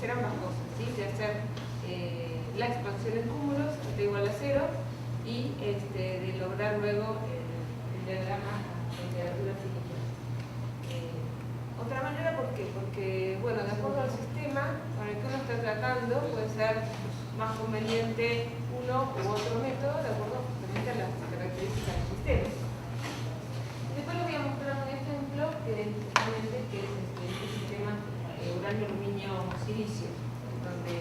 hacer ambas cosas, ¿sí? De hacer la expansión en cúmulos, T igual a 0, y de lograr luego el diagrama de temperatura finita. Otra manera, ¿por qué? Porque, bueno, de acuerdo al sistema con el que uno está tratando, puede ser más conveniente uno u otro método, de acuerdo justamente a las características del sistema. Después les voy a mostrar un ejemplo que es este sistema uranio-aluminio-silicio, donde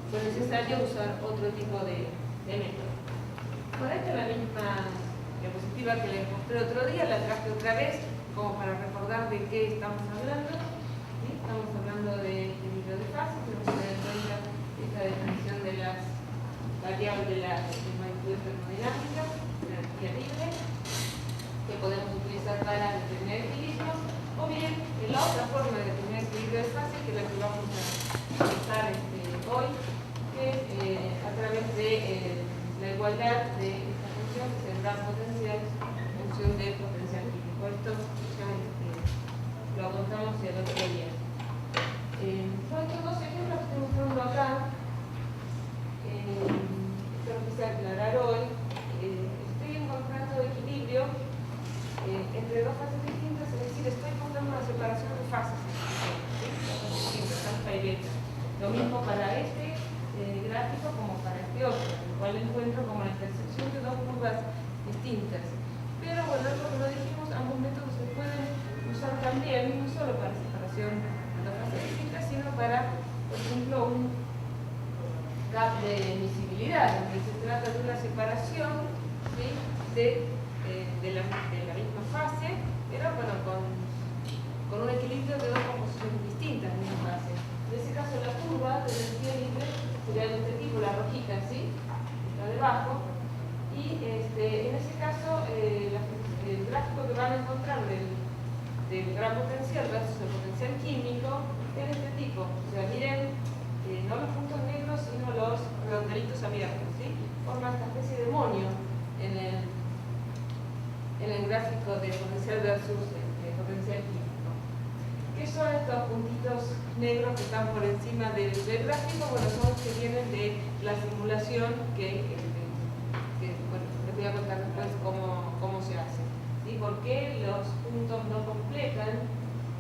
fue necesario usar otro tipo de método. Por esta es la misma diapositiva que les mostré otro día, la traje otra vez como para recordar de qué estamos hablando. ¿Sí? Estamos hablando de equilibrio de fases, tenemos que tener en cuenta esta definición de las variables de la magnitud termodinámica, de la energía libre, que podemos utilizar para determinar equilibrios, o bien la otra forma de determinar equilibrio de fase, que es la que vamos a usar hoy, que a través de la igualdad de esta función, que es el gran potencial en función del potencial químico. Esto ya lo contamos el otro día. Son estos dos ejemplos que estoy mostrando acá. Esto lo quise aclarar hoy. Estoy encontrando equilibrio entre dos fases distintas, es decir, estoy encontrando una separación de fases, alfa y beta. Lo mismo para este gráfico como para este otro, el cual encuentro como la intersección de dos curvas distintas. Pero bueno, como lo dijimos, ambos métodos se pueden usar también, no solo para separación de dos fases distintas, sino para, por ejemplo, un gap de emisibilidad, en que se trata de una separación, ¿sí? de la misma fase, pero bueno, con un equilibrio de dos composiciones distintas en una fase. En ese caso, la curva de energía libre sería de este tipo, la rojita, ¿sí? Está debajo. Y en ese caso, el gráfico que van a encontrar del gran potencial versus el potencial químico es de este tipo. O sea, miren, no los puntos negros, sino los redondelitos abiertos, ¿sí? Forma esta especie de monio en el gráfico de potencial versus potencial químico. ¿Qué son estos puntitos negros que están por encima del gráfico? Bueno, son los que vienen de la simulación que bueno, les voy a contar después cómo se hace. ¿Sí? ¿Por qué los puntos no completan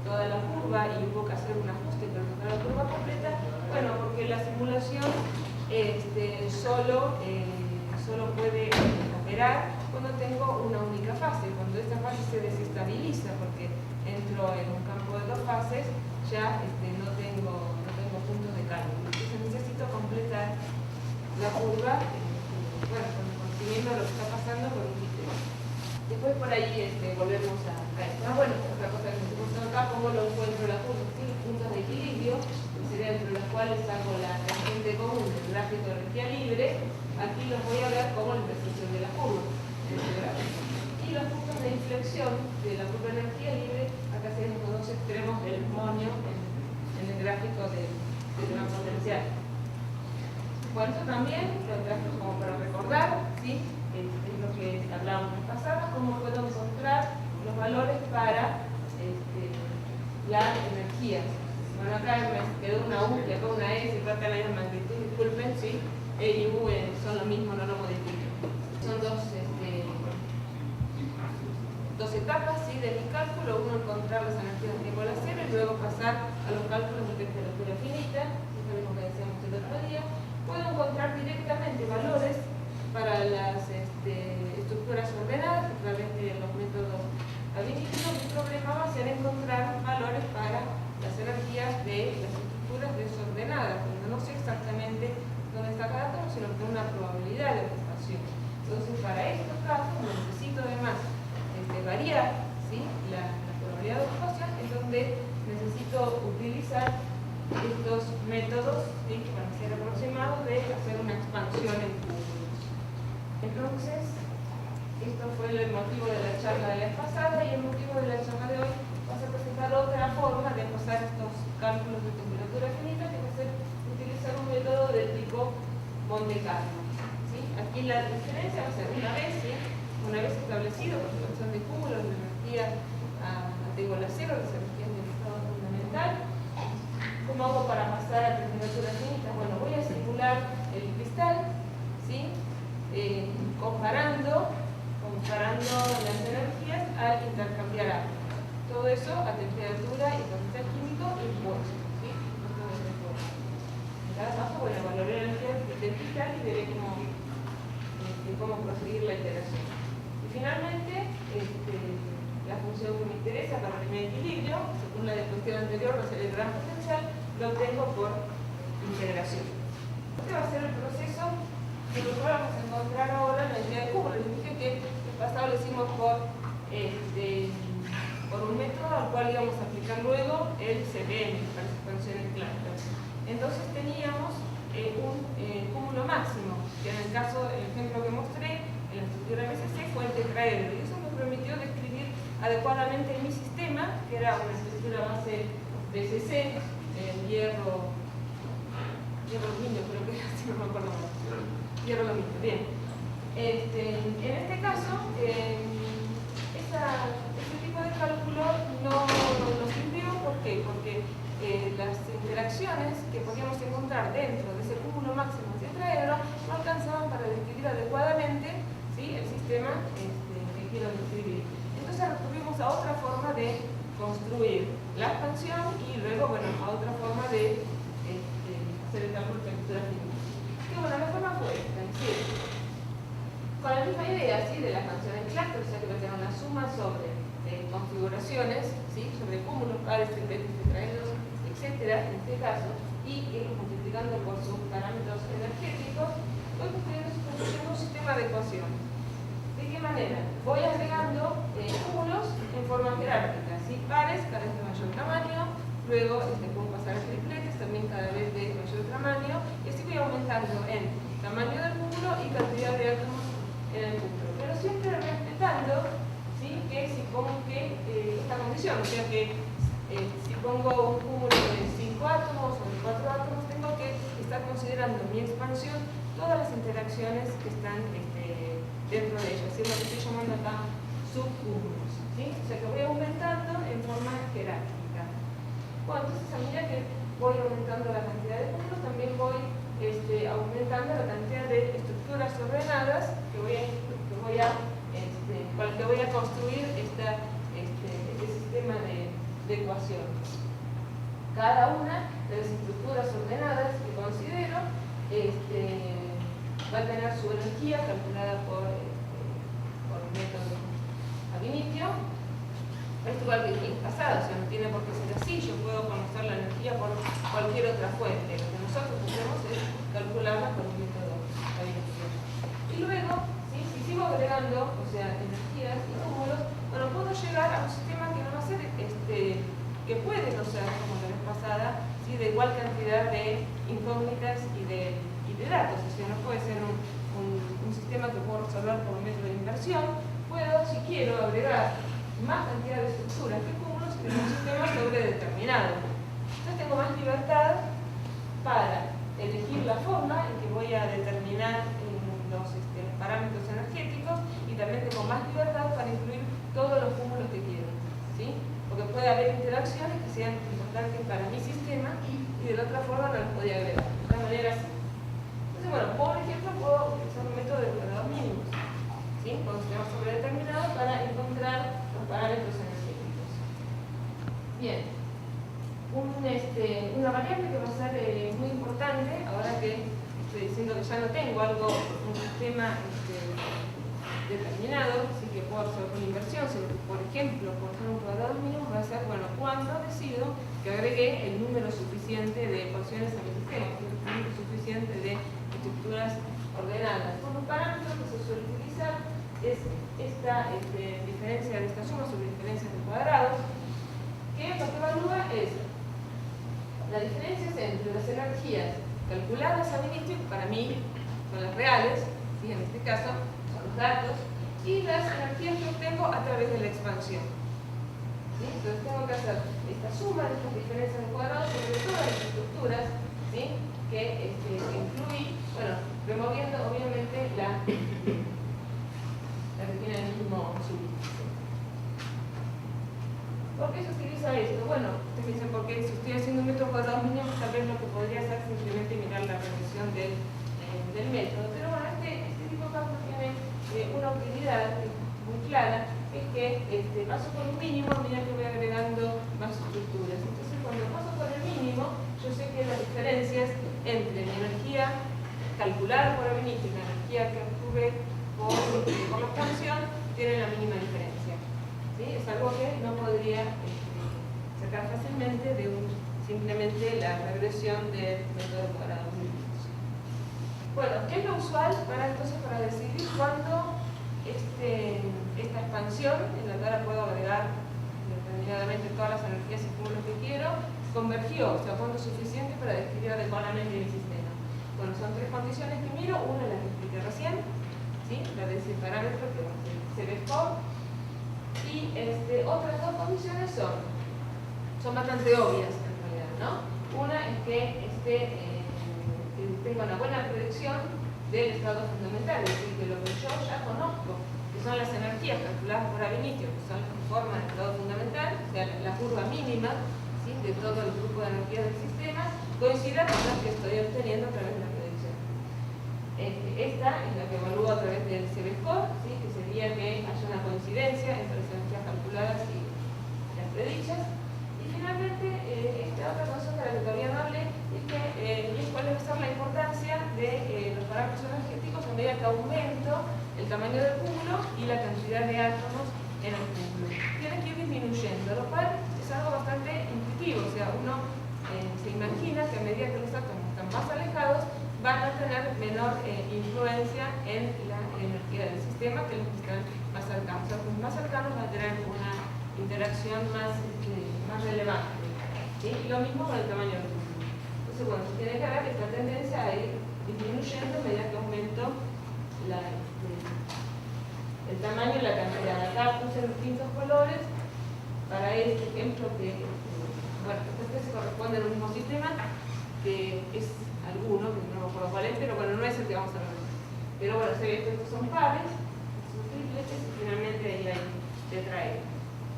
toda la curva y hubo que hacer un ajuste para tocar la curva completa? Bueno, porque la simulación solo puede operar cuando tengo una única fase. Cuando esta fase se desestabiliza porque entro en un campo de dos fases, ya no tengo puntos de cálculo. Entonces necesito completar la curva, bueno, consiguiendo lo que está pasando con un sistema. Después por ahí volvemos a esto. Bueno, otra cosa que me gusta acá, cómo lo encuentro la curva. Tiene puntos de equilibrio, que sería entre los cuales hago la tangente común del gráfico de energía libre. Aquí los voy a ver como la intersección de la curva. Y los puntos de inflexión de la curva de energía libre, acá serían los dos extremos del monio en el gráfico del gran potencial. Bueno, esto también lo traje como para recordar, ¿sí? Es lo que hablábamos en pasado, cómo puedo encontrar los valores para las energías. Bueno, acá me quedó una U y acá una E, se trata de la misma magnitud, disculpen, ¿sí? E y U son lo mismo, no lo modifico. Son dos etapas, ¿sí? De mi cálculo. Uno, encontrar las energías de igual a cero y luego pasar a los cálculos de temperatura finita, es lo mismo que decíamos el otro día. Puedo encontrar directamente valores para las estructuras ordenadas a través de los métodos admitidos. Mi problema va a ser encontrar valores para las energías de las estructuras desordenadas, donde no sé exactamente dónde está cada átomo, sino que tengo una probabilidad de ocupación. Entonces, para estos casos necesito además variar, ¿sí? la probabilidad de ocupación, es donde necesito utilizar estos métodos, ¿sí? Que van a ser aproximados de hacer una expansión en cúmulos. Entonces, esto fue el motivo de la charla de la vez pasada, y el motivo de la charla de hoy va a ser presentar otra forma de pasar estos cálculos de temperatura finita, que va a ser utilizar un método del tipo Monte Carlo. ¿Sí? Aquí la diferencia va a ser una vez establecido por la expansión de cúmulos de energía a T igual a 0, que es energía en el estado fundamental. ¿Cómo hago para pasar a temperatura proceso a temperatura y capital químico impuesto. ¿Sí? En cada paso, bueno, valoré la energía del cristal y veré cómo proseguir la iteración. Y finalmente, la función que me interesa para el primer equilibrio, según la cuestión anterior, va a ser el gran potencial, lo obtengo por integración. Este va a ser el proceso que nosotros vamos a encontrar ahora en la idea de cubo. Les dije que el pasado lo hicimos por un método al cual íbamos a aplicar luego el CBM, para expansión en cluster. Entonces teníamos un cúmulo máximo, que en el caso, el ejemplo que mostré, en la estructura MSC fue el tetraedro, y eso me permitió describir adecuadamente mi sistema, que era una estructura base BCC, hierro aluminio, creo que así, no me acuerdo más. Hierro aluminio, bien. En este caso, este tipo de cálculo no nos sirvió. ¿Por qué? Porque las interacciones que podíamos encontrar dentro de ese cúmulo máximo de tetraedro no alcanzaban para describir adecuadamente, ¿sí?, el sistema que quiero describir. Entonces recurrimos a otra forma de construir la expansión y luego, bueno, a otra forma de hacer el cálculo de temperatura finita. Y bueno, la forma fue esta, es decir, con la misma idea, ¿sí?, de la expansión en cluster, o sea que va a tener una suma sobre configuraciones, ¿sí?, sobre cúmulos, pares, tripletes, tetraedros, etcétera, en este caso, y irlos multiplicando por sus parámetros energéticos, voy construyendo un sistema de ecuaciones. ¿De qué manera? Voy agregando cúmulos en forma jerárquica, ¿sí?, pares cada vez de mayor tamaño, luego puedo pasar a tripletes también cada vez de mayor tamaño, y así voy aumentando en tamaño del cúmulo y cantidad de átomos en el cúmulo, pero siempre respetando, ¿sí?, que si pongo esta condición, o sea que si pongo un cúmulo de 5 átomos o de 4 átomos, tengo que estar considerando mi expansión todas las interacciones que están dentro de ella, es lo que estoy llamando acá subcúmulos, ¿sí? O sea que voy aumentando en forma jerárquica. Bueno, entonces a medida que voy aumentando la cantidad de cúmulos, también voy aumentando la cantidad de estructuras ordenadas con las que voy a construir este sistema de ecuaciones. Cada una de las estructuras ordenadas que considero va a tener su energía calculada por el método ab initio. Esto igual que el pasado, o sea, no tiene por qué ser así. Yo puedo conocer la energía por cualquier otra fuente. Lo que nosotros hacemos es calcularla por el método ab initio. Y luego, ¿sí?, si sigo agregando, o sea, energías y cúmulos, bueno, puedo llegar a un sistema que no va a ser, que puede no ser como la vez pasada, ¿sí?, de igual cantidad de incógnitas y de datos. O sea, no puede ser un sistema que puedo resolver por un método de inversión. Puedo, si quiero, agregar más cantidad de estructuras que cúmulos en un sistema sobredeterminado. Entonces tengo más libertad para elegir la forma en que voy a determinar los parámetros energéticos, y también tengo más libertad para incluir todos los cúmulos que quiero, ¿sí? Porque puede haber interacciones que sean importantes para mi sistema y de la otra forma no las podía agregar. De esta manera sí. Entonces, bueno, por ejemplo, puedo utilizar un método de cuadrados mínimos, ¿sí?, con un sistema sobredeterminado para encontrar los parámetros energéticos. Bien. Una variable que va a ser muy importante, ahora que estoy diciendo que ya no tengo un sistema determinado, así que puedo hacer una inversión, por ejemplo, por un cuadrado mínimo, va a ser, bueno, cuando decido que agregué el número suficiente de ecuaciones a mi sistema, el número suficiente de estructuras ordenadas. Por los parámetros que se suele utilizar es esta diferencia de esta suma sobre diferencias de cuadrados, que lo que evalúa es la diferencia entre las energías calculadas ab initio, que para mí son las reales, ¿sí?, en este caso son los datos, y las energías que obtengo a través de la expansión. ¿Sí? Entonces tengo que hacer esta suma de estas diferencias de cuadrados sobre todas las estructuras, ¿sí?, que incluí, bueno, removiendo obviamente la que tiene el mismo subíndice. ¿Por qué se utiliza esto? Bueno, ustedes me dicen, porque si estoy haciendo un método cuadrado mínimo, tal vez lo que podría hacer es simplemente mirar la regresión del método. Pero bueno, este tipo de cálculo tiene una utilidad muy clara, es que paso por un mínimo a medida que voy agregando más estructuras. Entonces, cuando paso por el mínimo, yo sé que las diferencias entre la energía calculada por Benito y la energía que obtuve por la expansión tienen la mínima diferencia. ¿Sí? Es algo que no podría sacar fácilmente de simplemente la regresión del método cuadrado. Bueno, ¿qué es lo usual para decidir cuándo esta expansión, en la cual puedo agregar determinadamente todas las energías y cúmulos que quiero, convergió, o sea, cuándo es suficiente para describir adecuadamente mi sistema? Bueno, son tres condiciones que miro. Una es la que expliqué recién, ¿sí? La de ese parámetro que va a ser CB-score. Y otras dos condiciones son bastante obvias en realidad, ¿no? Una es que tenga una buena predicción del estado fundamental, es decir, que lo que yo ya conozco, que son las energías calculadas por ab initio, que son las que forman el estado fundamental, o sea, la curva mínima, ¿sí?, de todo el grupo de energías del sistema, coincida con las que estoy obteniendo a través de la predicción. Esta es la que evalúo a través del CB-score, ¿sí?, que sería que haya una coincidencia entre las energías calculadas y las predichas. Y finalmente, esta otra cosa de la que todavía no hablé es cuál debe ser la importancia de los parámetros energéticos a medida que aumento el tamaño del cúmulo y la cantidad de átomos en el cúmulo. Tiene que ir disminuyendo, lo cual es algo bastante intuitivo, o sea, uno se imagina que a medida que los átomos están más alejados van a tener menor influencia en la energía del sistema que los que están más cercanos. O sea, los más cercanos van a tener una interacción más relevante. ¿Sí? Y lo mismo con el tamaño del cúmulo. Entonces, bueno, se tiene que ver esta tendencia a ir disminuyendo a medida que aumento el tamaño y la cantidad. Acá puse distintos colores para este ejemplo que, bueno, este se corresponde al mismo sistema, que es alguno, que no me acuerdo cuál es, pero bueno, no es el que vamos a ver. Pero bueno, se ve que estos son pares, son tripletes y finalmente ahí hay tetraedros.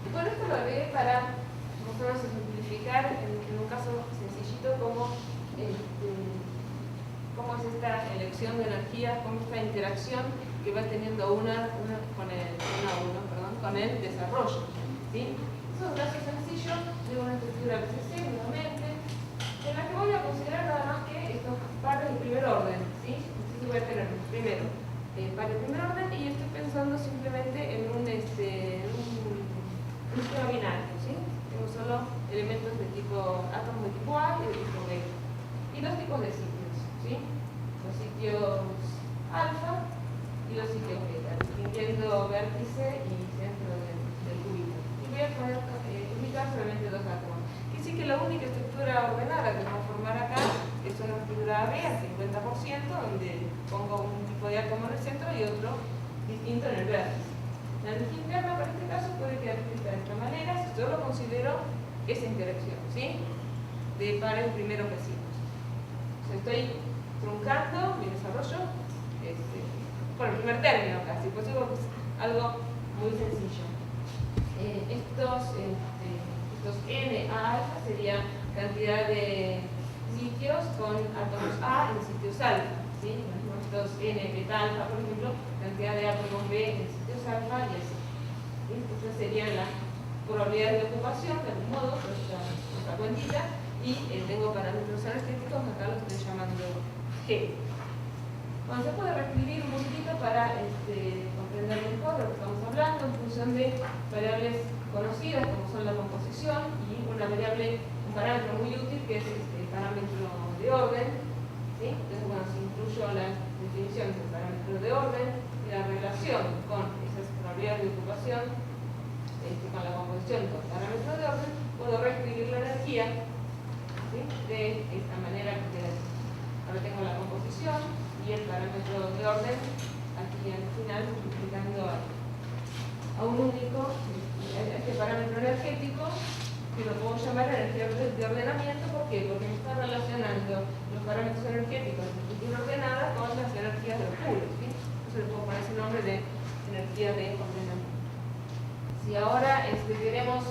Y bueno, esto lo agregué para más o menos simplificar en un caso sencillito cómo es esta elección de energía, cómo esta interacción que va teniendo una con el desarrollo. ¿Sí? Es un caso sencillo de una estructura BCC, nuevamente, en la que voy a considerar nada más que estos pares de primer orden. ¿Sí? Entonces voy a tener primero pares de primer orden y estoy pensando simplemente en un sistema binario. ¿Sí? Tengo solo elementos de tipo átomos de tipo A y de tipo B. Y dos tipos de sitios. ¿Sí? Los sitios alfa y los sitios beta, distinguiendo vértice y centro del cubito. Y voy a poder ubicar solamente dos átomos. Y sí que la única estructura ordenada que va a formar acá es una estructura AB al 50%, donde pongo un tipo de átomo en el centro y otro distinto en el vértice. La energía interna para este caso puede quedar escrita de esta manera si yo lo considero esa interacción, ¿sí?, de pares primeros vecinos. O sea, estoy truncando mi desarrollo por el primer término casi, pues digo que es algo muy sencillo. Estos N a alfa sería cantidad de sitios con átomos A en sitios alfa, ¿sí? Estos N beta alfa, por ejemplo, cantidad de átomos B en sitios alfa y así. ¿Sí? Estas serían las probabilidades de ocupación, de algún modo, pues ya otra cuentita, y tengo parámetros energéticos, acá los estoy llamando G. Bueno, se puede reescribir un poquitito para comprender mejor lo que estamos hablando en función de variables conocidas como son la composición y un parámetro muy útil que es el parámetro de orden. ¿Sí? Entonces, bueno, si incluyo las definiciones del parámetro de orden y la relación con esas probabilidades de ocupación, con la composición con el parámetro de orden, puedo reescribir la energía, ¿sí?, de esta manera que queda así. Ahora tengo la composición y el parámetro de orden aquí al final multiplicando a un único este parámetro energético que lo puedo llamar energía de ordenamiento. ¿Por qué? Porque me está relacionando los parámetros energéticos de estructura ordenada con las energías de los puros, ¿sí? Entonces le puedo poner ese nombre de energía de ordenamiento. Si ahora queremos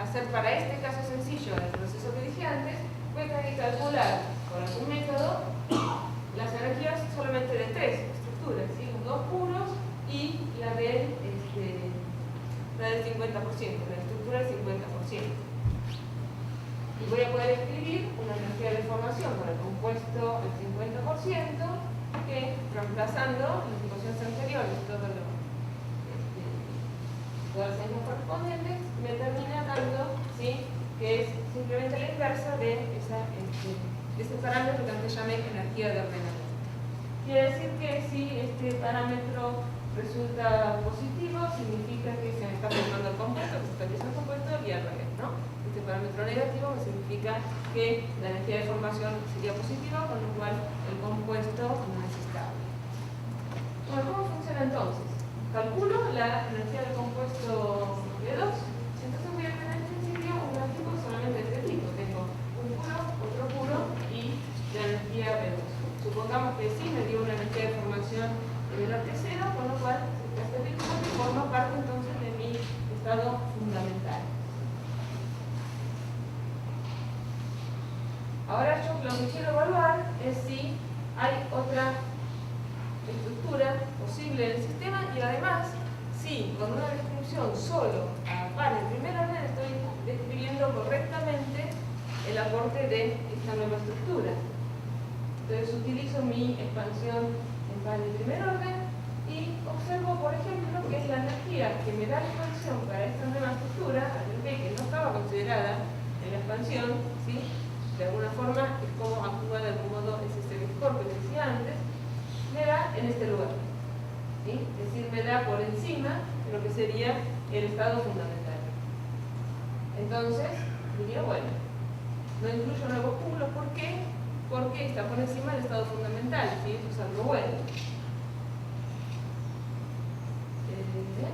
hacer para este caso sencillo el proceso que dije antes, voy a tener que calcular con algún método las energías solamente de tres estructuras, ¿sí?, los dos puros y la del la del 50%, la estructura del 50%. Y voy a poder escribir una energía de deformación para el compuesto del 50%, que reemplazando las ecuaciones anteriores, todas las señas correspondientes, me termina dando, ¿sí?, que es simplemente la inversa de ese parámetro que antes llamé energía de ordenamiento. Quiere decir que si este parámetro resulta positivo, significa que se me está formando el compuesto, que se estabiliza el compuesto, y al revés, ¿no? Este parámetro negativo significa que la energía de formación sería positiva, con lo cual el compuesto no es estable. Bueno, ¿cómo funciona entonces? Calculo la energía del compuesto B2, entonces voy a tener en principio un gráfico solamente de este tipo. Tengo un puro, otro puro y la energía B2. Supongamos que sí me dio una energía de formación menor que 0, con lo cual este ritmo forma parte entonces de mi estado fundamental. Ahora yo lo que quiero evaluar es si hay otra estructura posible en el sistema y además si con una descripción solo a par en primer orden estoy describiendo correctamente el aporte de esta nueva estructura. Entonces utilizo mi expansión en par en primer orden y observo, por ejemplo, que es la energía que me da la expansión para esta nueva estructura, B, que no estaba considerada en la expansión, ¿sí? De alguna forma es como actúa de algún modo ese vector que decía antes, me da en este lugar, ¿sí? Es decir, me da por encima de lo que sería el estado fundamental. Entonces, diría, bueno, no incluyo nuevos cúmulos, ¿por qué? Porque está por encima del estado fundamental, ¿sí? Eso es algo bueno.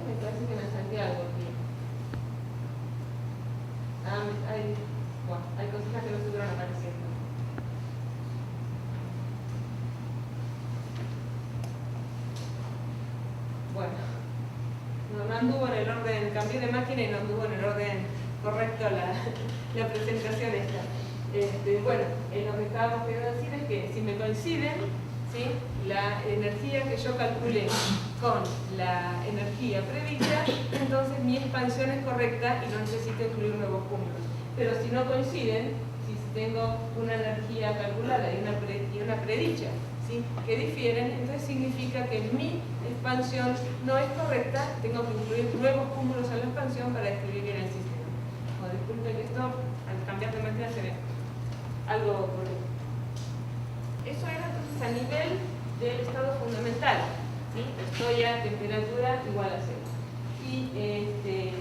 Me parece que me salté algo aquí. Hay cositas que no estuvieron apareciendo. Bueno, no anduvo en el orden, cambié de máquina y no anduvo en el orden correcto la presentación esta. Bueno, lo que estábamos queriendo decir es que si me coinciden, ¿sí?, la energía que yo calculé con la energía prevista, entonces mi expansión es correcta y no necesito incluir nuevos cúmulos. Pero si no coinciden, si tengo una energía calculada y una predicha, ¿sí?, que difieren, entonces significa que mi expansión no es correcta, tengo que incluir nuevos cúmulos en la expansión para describir bien el sistema. Disculpen que esto, al cambiar de máquina se ve algo por ahí. Eso era entonces a nivel del estado fundamental, ¿sí? Estoy a temperatura igual a 0. Y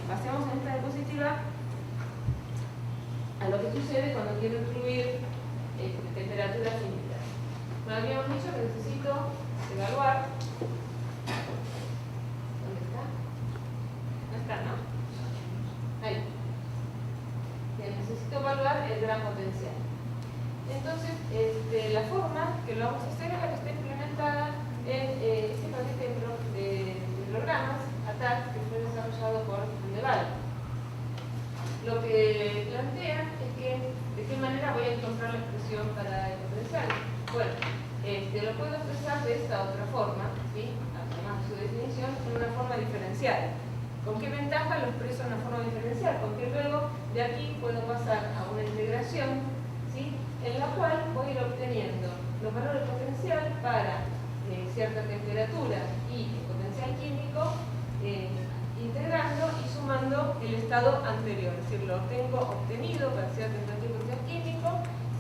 pasemos en esta diapositiva a lo que sucede cuando quiero incluir temperaturas finitas. Bueno, habíamos dicho que necesito evaluar. ¿Dónde está? No está, ¿no? Ahí. Bien, necesito evaluar el gran potencial. Entonces, la forma que lo vamos a hacer es la que está implementada en este paquete de programas, ATAC, que fue desarrollado por Andeval. Lo que plantea es que de qué manera voy a encontrar la expresión para el potencial. Bueno, lo puedo expresar de esta otra forma, ¿sí?, además de su definición, en una forma diferencial. ¿Con qué ventaja lo expreso en una forma diferencial? Porque luego de aquí puedo pasar a una integración, ¿sí?, en la cual voy a ir obteniendo los valores potencial para cierta temperatura y el potencial químico, integrando y sumando el estado anterior, es decir, lo tengo obtenido para cierta temperatura y potencial químico,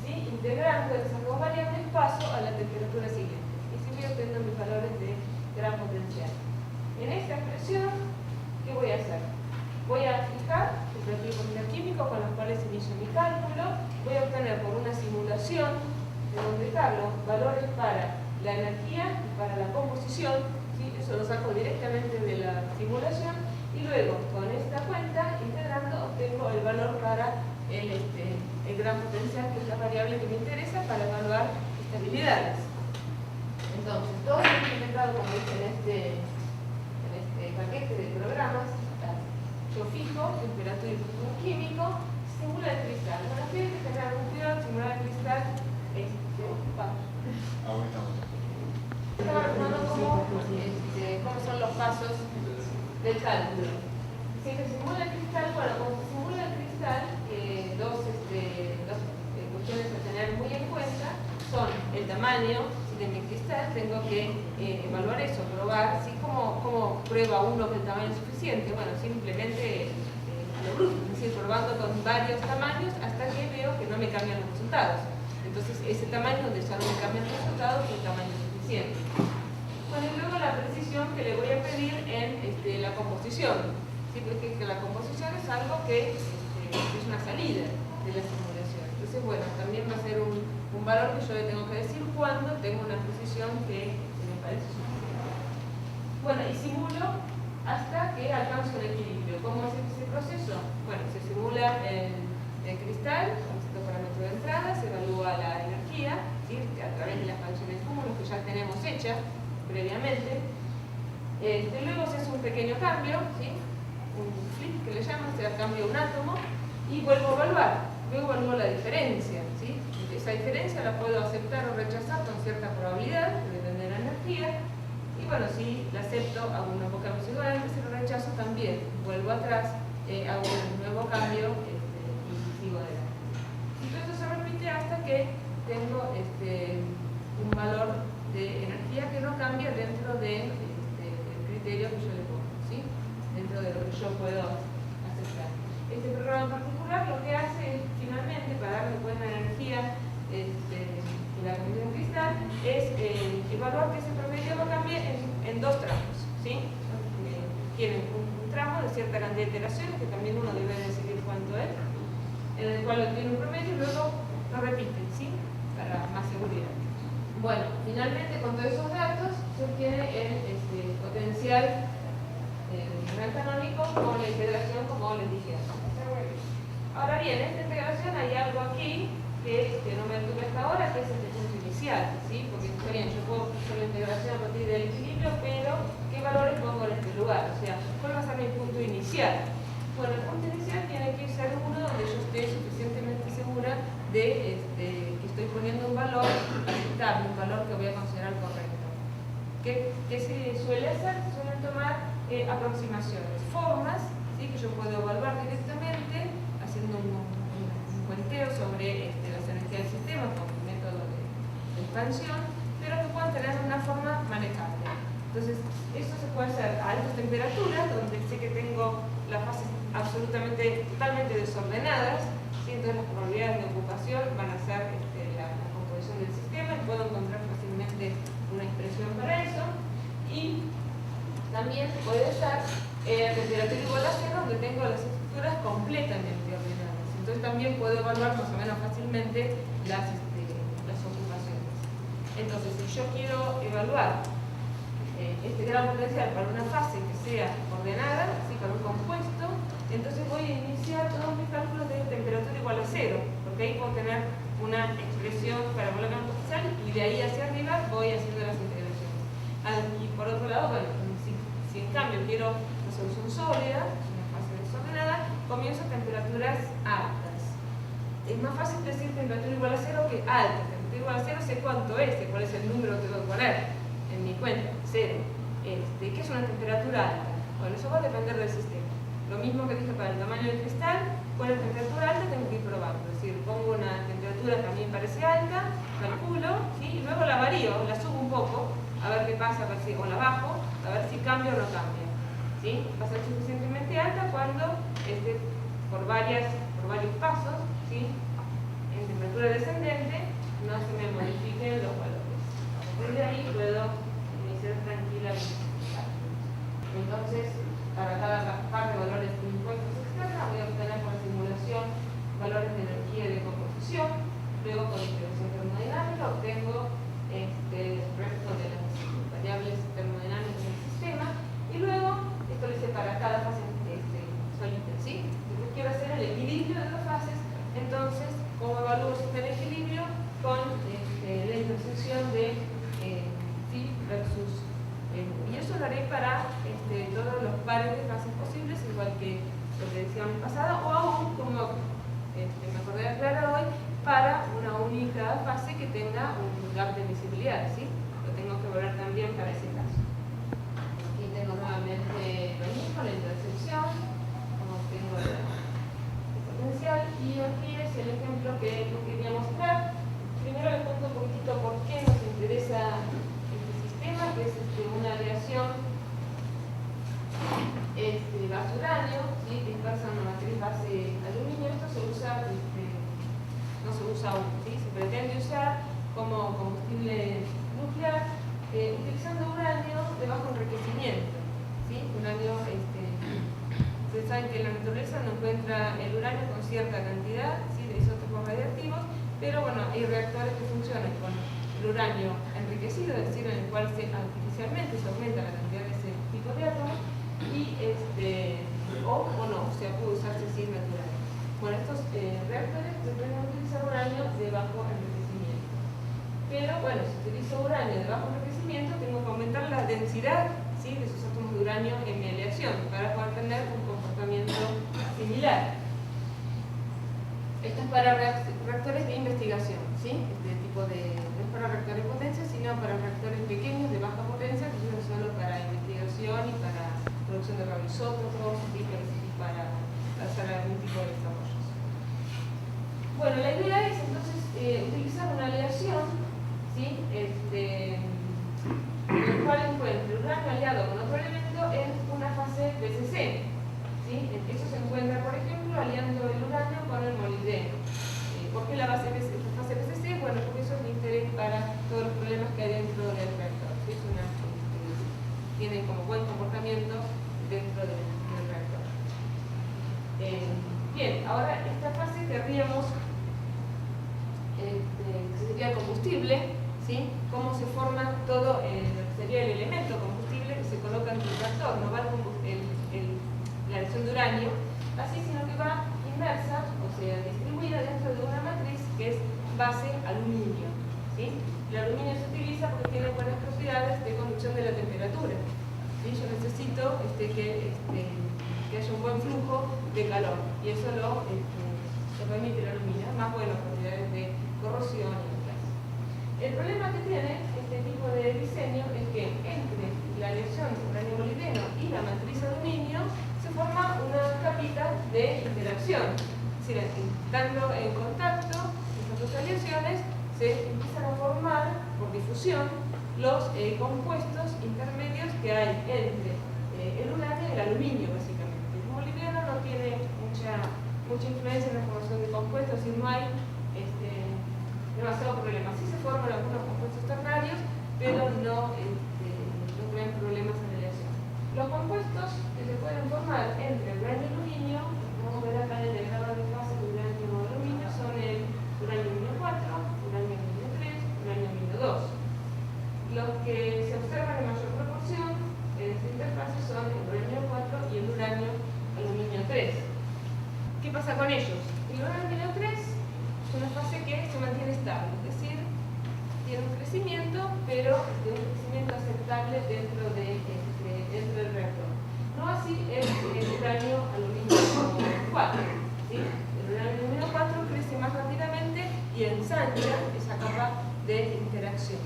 ¿sí?, integrando esas dos variables paso a la temperatura siguiente y si voy obteniendo mis valores de gran potencial. En esta expresión, ¿qué voy a hacer? Voy a fijar temperatura y potencial químico con los cuales inicio mi cálculo. Voy a obtener por una simulación de Monte Carlo valores para la energía y para la composición, ¿sí?, eso lo saco directamente de la simulación y luego con esta cuenta integrando obtengo el valor para el gran potencial, que es la variable que me interesa para evaluar estabilidades. Entonces, todo lo implementado, como dice en este paquete de programas. Yo fijo temperatura y flujo químico, simula el cristal. Bueno, tiene que tener algún cuidado, simular el cristal Estaba recordando cómo son los pasos del cálculo. Si se simula el cristal, bueno, cuando se simula el cristal, dos cuestiones a tener muy en cuenta son el tamaño de mi cristal. Tengo que evaluar eso, probar, ¿sí? ¿Cómo prueba uno que el tamaño es suficiente? Bueno, simplemente lo bruto, es decir, probando con varios tamaños hasta que veo que no me cambian los resultados. Entonces, ese tamaño donde ya no me cambian los resultados es el tamaño suficiente. Bueno, y luego la precisión que le voy a pedir en la composición. ¿Sí? Porque la composición es algo que es una salida de la simulación. Entonces, bueno, también va a ser un valor que yo le tengo que decir cuando tengo una precisión que me parece suficiente. Bueno, y simulo hasta que alcanzo el equilibrio. ¿Cómo es ese proceso? Bueno, se simula el cristal con ciertos parámetros de entrada, se evalúa la energía, ¿sí? A través de las funciones cúmulos que ya tenemos hechas previamente. Luego se hace un pequeño cambio, ¿sí? Un flip que le llaman, se cambia un átomo y vuelvo a evaluar. Luego evalúo la diferencia, ¿sí? Esa diferencia la puedo aceptar o rechazar con cierta probabilidad, que depende de la energía. Y bueno, si la acepto, hago una poca residual, si lo rechazo también, vuelvo atrás, hago un nuevo cambio y sigo adelante. Y todo esto se repite hasta que tengo un valor de energía que no cambia dentro del criterio que yo le pongo, ¿sí? Dentro de lo que yo puedo aceptar. Este programa en particular lo que hace es, finalmente, para darle cuenta de energía en la condición cristal, es evaluar que ese promedio no cambie en dos tramos, ¿sí? Tienen un tramo de cierta cantidad de iteraciones, que también uno debe decidir cuánto es, en el cual obtiene un promedio y luego lo repiten, ¿sí? Para más seguridad. Bueno, finalmente con todos esos datos se obtiene el potencial real canónico con la integración, como les dije antes. Ahora bien, en esta integración hay algo aquí que no me tuve hasta ahora, que es este punto inicial, ¿sí? Porque está bien, yo puedo hacer la integración a partir del equilibrio, pero ¿qué valores pongo en este lugar? O sea, ¿cuál va a ser mi punto inicial? Bueno, el punto inicial tiene que ser uno donde yo esté suficientemente segura de que estoy poniendo un valor aceptable, un valor que voy a considerar correcto. ¿Qué se suele hacer? Se suelen tomar aproximaciones, formas, ¿sí? Que yo puedo evaluar directamente haciendo un cuenteo sobre las energías del sistema con un método de expansión, pero que puedan tener una forma manejable. Entonces, esto se puede hacer a altas temperaturas, donde sé que tengo las fases totalmente desordenadas, ¿sí? Entonces las probabilidades de ocupación van a ser la composición del sistema y puedo encontrar fácilmente una expresión para eso. Y también puede estar a temperatura igual a cero, donde tengo las estructuras completamente ordenadas. Entonces también puedo evaluar más o menos fácilmente las ocupaciones. Entonces, si yo quiero evaluar este grado potencial para una fase que sea ordenada, así para un compuesto, entonces voy a iniciar todos mis cálculos de temperatura igual a cero, porque ahí puedo tener una expresión para evaluar el potencial y de ahí hacia arriba voy haciendo las integraciones. Y por otro lado, bueno, si en cambio quiero una solución sólida, una fase desordenada, comienzo a temperaturas altas. Es más fácil decir temperatura igual a cero que alta. Temperatura igual a cero sé cuánto es, sé cuál es el número que tengo que poner en mi cuenta, cero. ¿Qué es una temperatura alta? Bueno, eso va a depender del sistema. Lo mismo que dije para el tamaño del cristal, con la temperatura alta tengo que ir probando. Es decir, pongo una temperatura que a mí me parece alta, calculo, ¿sí? Y luego la varío, la subo un poco, a ver qué pasa, o la bajo, a ver si cambia o no cambia, ¿sí? Va a ser suficientemente alta cuando por varios pasos, ¿sí? En temperatura descendente no se me modifiquen los valores. A partir de ahí puedo iniciar tranquilamente. Entonces, para cada par de valores de impuestos externos voy a obtener por simulación valores de energía y de composición. Luego, con integración termodinámica obtengo el resto de las variables termodinámicas del sistema. Y luego, esto lo hice para cada fase solita, ¿sí? Yo quiero hacer el equilibrio de dos fases, entonces, ¿cómo evalúo si está en equilibrio? Con la intersección de phi versus y eso lo haré para todos los pares de fases posibles, igual que lo que decíamos en pasada, o aún, como me acordé de aclarar hoy, para una única fase que tenga un gap de visibilidad, ¿sí? Lo tengo que evaluar también para ese caso. Aquí tengo nuevamente lo mismo, la intersección, saben que en la naturaleza no encuentra el uranio con cierta cantidad, ¿sí?, de isótopos radiactivos, pero bueno, hay reactores que funcionan con el uranio enriquecido, es decir, en el cual artificialmente se aumenta la cantidad de ese tipo de átomos, y o no, o sea, puede usarse sin natural. Bueno, estos reactores pueden utilizar uranio de bajo enriquecimiento. Pero bueno, si utilizo uranio de bajo enriquecimiento, tengo que aumentar la densidad, ¿sí?, de esos átomos de uranio en mi aleación para poder tener un comportamiento similar. Esto es para reactores de investigación, ¿sí? Este tipo de, no es para reactores de potencia, sino para reactores pequeños de baja potencia, que sirven solo para investigación y para producción de radioisótopos, ¿sí?, para hacer algún tipo de desarrollos. Bueno, la idea es entonces utilizar una aleación, ¿sí?, en el cual encuentre uranio aliado con otro elemento en una fase BCC. ¿Sí? Eso se encuentra, por ejemplo, aliando el uranio con el molibdeno. ¿Por qué la fase BCC? Bueno, porque eso es de interés para todos los problemas que hay dentro del reactor. ¿Sí? Tiene como buen comportamiento dentro del reactor. Bien, ahora esta fase querríamos, sería el combustible, ¿sí?, cómo se forma todo lo que sería el elemento combustible que se coloca en el reactor. No va la aleación de uranio así, sino que va inmersa, o sea, distribuida dentro de una matriz que es base aluminio, ¿sí? El aluminio se utiliza porque tiene buenas propiedades de conducción de la temperatura, ¿sí? Yo necesito que haya un buen flujo de calor, y eso lo permite el aluminio, más buenas propiedades de corrosión y demás. El problema que tiene este tipo de diseño es que entre la aleación de uranio molibdeno y la matriz aluminio se forma una capita de interacción. Es decir, estando en contacto, estas dos aleaciones se empiezan a formar por difusión los compuestos intermedios que hay entre el uranio y el aluminio, básicamente. El molibdeno no tiene mucha influencia en la formación de compuestos y no hay demasiado problema. Sí se forman algunos compuestos ternarios, pero no traen problemas en la aleación. Los compuestos que se pueden formar entre el uranio y el aluminio, vamos a ver acá en el diagrama de fase de uranio y aluminio, son el uranio 4, uranio 3, uranio 2. Los que se observan en mayor proporción en esta interfase son el uranio 4 y el uranio aluminio 3. ¿Qué pasa con ellos? El uranio 3 es una fase que se mantiene estable, es decir, tiene un crecimiento, pero de un crecimiento aceptable dentro del reactor. No así el uranio aluminio 4. ¿Sí? El uranio aluminio 4 crece más rápidamente y ensancha esa capa de interacción.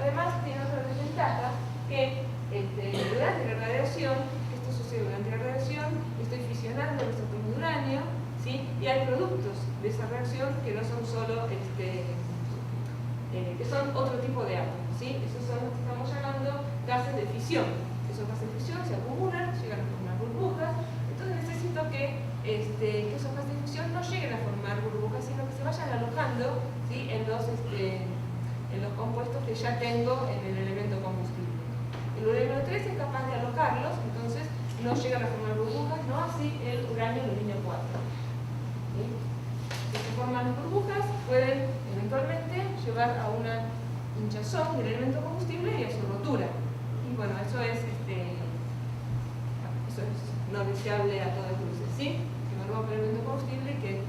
Además, tiene otra desventaja, que durante la radiación, esto sucede durante la radiación, estoy fisionando los átomos de uranio, ¿sí?, y hay productos de esa reacción que no son solo que son otro tipo de átomos, ¿sí? Esos son los que estamos llamando gases de fisión. Esos gases de fisión se acumulan, llegan a formar burbujas, entonces necesito que esos gases de fisión no lleguen a formar burbujas, sino que se vayan alojando, ¿sí?, en los compuestos que ya tengo en el elemento combustible. El uranio 3 es capaz de alojarlos, entonces no llegan a formar burbujas, no así el uranio aluminio 4. ¿Sí? Si se forman burbujas, pueden eventualmente llevar a una hinchazón del elemento combustible y a su rotura. Y bueno, eso es no deseable a todas luces, ¿sí? Que me rompa el elemento combustible y que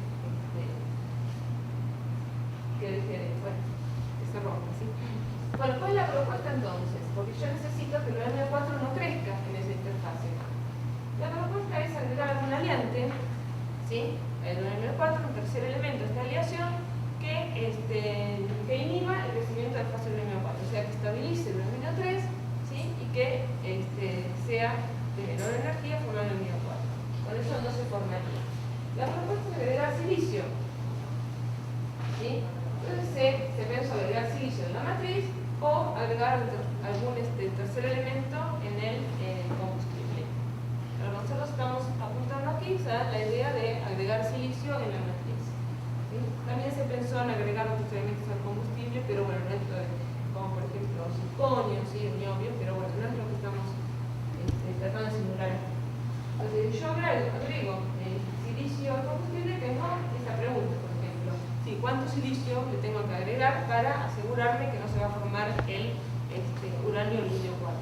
se rompa, ¿sí? Bueno, ¿cuál es la propuesta entonces? Porque yo necesito que el uranio 4 no crezca en esa interfase. La propuesta es agregar algún aliante, ¿sí?, el uranio 4, un tercer elemento de esta aleación, que inhiba el crecimiento del fase del uranio 4, o sea, que estabilice el uranio 3, ¿sí?, y que sea de menor energía por el uranio 4. Con eso no se formaría. La propuesta es agregar silicio, ¿sí? Entonces se pensó agregar silicio en la matriz o agregar algún tercer elemento en el combustible. Pero nosotros estamos apuntando aquí a la idea de agregar silicio en la matriz. ¿Sí? También se pensó en agregar otros elementos al combustible, pero bueno, no es como por ejemplo circonio, ¿sí?, el niobio, pero bueno, no es lo que estamos tratando de simular. Entonces, si yo agrego silicio al combustible, tengo esta pregunta, por ejemplo. Sí, ¿cuánto silicio le tengo que agregar para asegurarme que no se va a formar el uranio aluminio 4?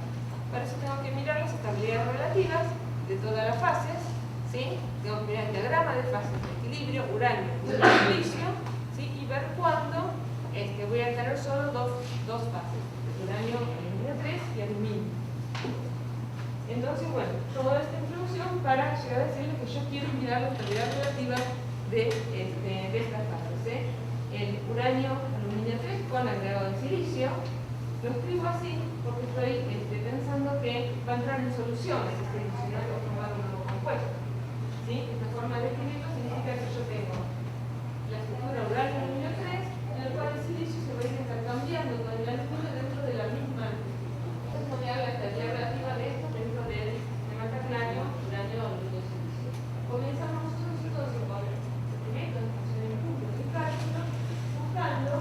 Para eso tengo que mirar las estabilidades relativas de todas las fases, ¿sí? Tengo que mirar el diagrama de fases de equilibrio, uranio y silicio, ¿sí? Y ver cuándo voy a tener solo dos fases, uranio aluminio 3 y aluminio. Entonces, bueno, toda esta introducción para llegar a decirles que yo quiero mirar la estabilidad relativa de estas fases. El uranio aluminio 3 con agregado de silicio. Lo escribo así porque estoy pensando que va a entrar en soluciones este silicio, no va a formar un nuevo compuesto. ¿Sí? Esta forma de escribirlo significa que yo tengo la estructura uranio aluminio 3, en el cual el silicio se va a ir intercambiando con el aluminio dentro de la misma. Entonces me haga la estabilidad relativa de esto dentro del sistema ternario uranio aluminio silicio. Comenzamos nosotros entonces con el método de función en puntos y cálculo, buscando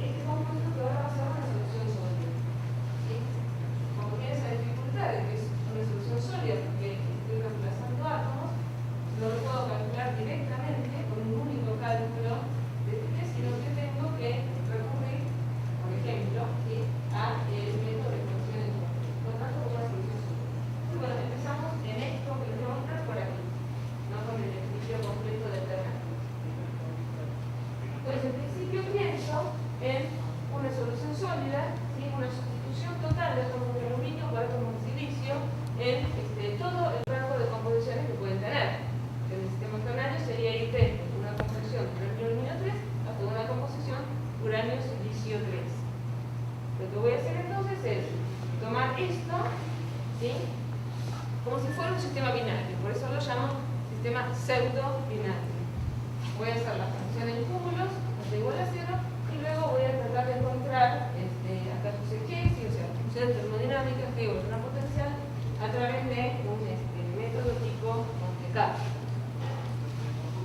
este compuesto que ahora va a ser una solución sólida. ¿Sí? Como tiene esa dificultad de que es una solución sólida porque estoy reemplazando átomos, no lo puedo calcular directamente con un único cálculo de T, sino que tengo que recurrir, por ejemplo, ¿sí? a el método de función en puntos. Por lo tanto, una solución sólida. Y bueno, empezamos en esto que les voy a mostrar por aquí, no con el ejercicio completo de alternativo. Pues en principio pienso en una solución sólida, ¿sí? Una sustitución total de átomos de aluminio por átomos de silicio en todo el rango de composiciones que pueden tener. En el sistema ternario sería ir desde una composición uranio aluminio 3 hasta una composición uranio silicio 3. Lo que voy a hacer entonces es tomar esto, ¿sí? Como si fuera un sistema binario, por eso lo llamo sistema pseudo binario. Voy a hacer la función en cúmulos, hasta igual a 0, y luego voy a tratar de encontrar, acá puse G, o sea, funciones termodinámicas, G o una potencial, a través de un método tipo Monte Carlo.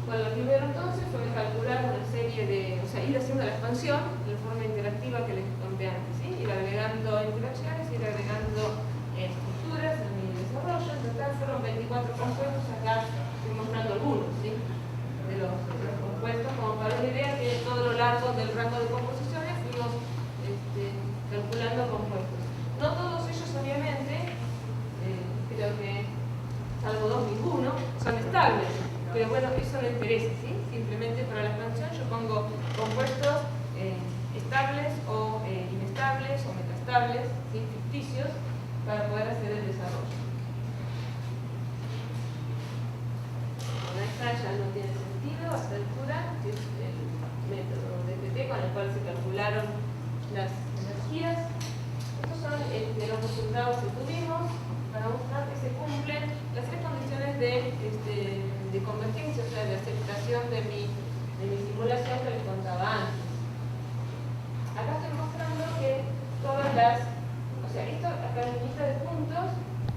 Bueno, lo primero entonces fue calcular una serie de, o sea, ir haciendo la expansión de forma interactiva que les conté antes, ¿sí? Ir agregando interacciones, ir agregando estructuras en mi desarrollo. En total fueron 24 compuestos, acá estoy mostrando algunos, ¿sí? De los compuestos, como para la idea que todo lo largo del rango de composiciones fuimos calculando compuestos. No todos ellos, obviamente, creo que, salvo dos, ninguno, son estables. Pero bueno, eso no interesa, ¿sí? Simplemente para la expansión yo pongo compuestos estables o inestables o metaestables, ¿sí? Ficticios, para poder hacer el desarrollo. Bueno, esta ya no tiene sentido a esta altura, que es el método DTT con el cual se calcularon las energías. Estos son los resultados que tuvimos para mostrar que se cumplen las tres condiciones de convergencia, o sea, de aceptación de mi simulación que les contaba antes. Acá estoy mostrando que todas las, o sea, esto acá en la lista de puntos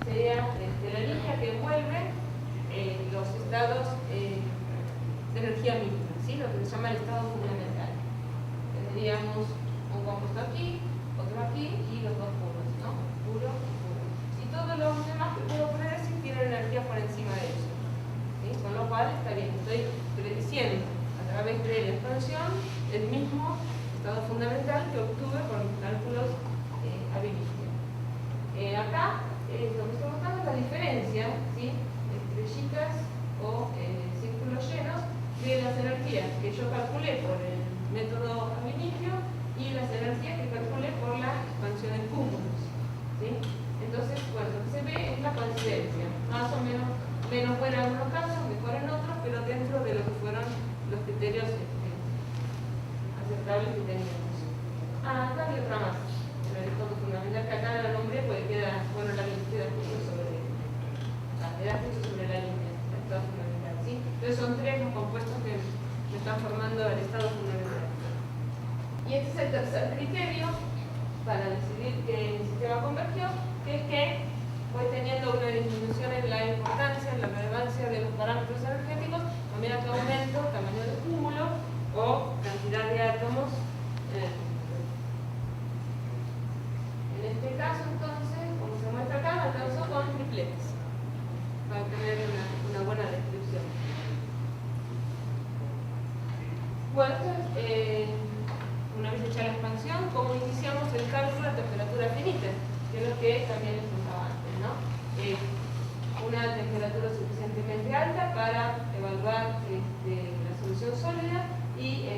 sería la línea que envuelve los estados de energía mínima, ¿sí? Lo que se llama el estado fundamental. Tendríamos un compuesto aquí, otro aquí y los dos puros, ¿no? Puro y puro. Y todos los demás que puedo poner así tienen energía por encima de eso, ¿sí? Con lo cual está bien, estoy prediciendo a través de la expansión el mismo estado fundamental que obtuve con mis cálculos a inicio. Acá lo que estoy mostrando es la diferencia, ¿sí? Estrellitas o círculos llenos de las energías que yo calculé por el método ab initio y las energías que calculé por la expansión en cúmulos, ¿sí? Entonces, bueno, lo que se ve es la coincidencia, más o menos buena en algunos casos, mejor en otros, pero dentro de lo que fueron los criterios aceptables que teníamos. Acá hay otra más, el estado fundamental que acá la nombré porque queda, bueno, la queda justo sobre la línea, el estado fundamental, ¿sí? Entonces son tres los compuestos que me están formando el estado fundamental. Y este es el tercer criterio para decidir que mi sistema convergió, que es que voy teniendo una disminución en la importancia, en la relevancia de los parámetros energéticos a medida que aumento el tamaño del cúmulo o cantidad de átomos en el cúmulo. En este caso, entonces, como se muestra acá, me alcanzó con triplet. una temperatura suficientemente alta para evaluar la solución sólida y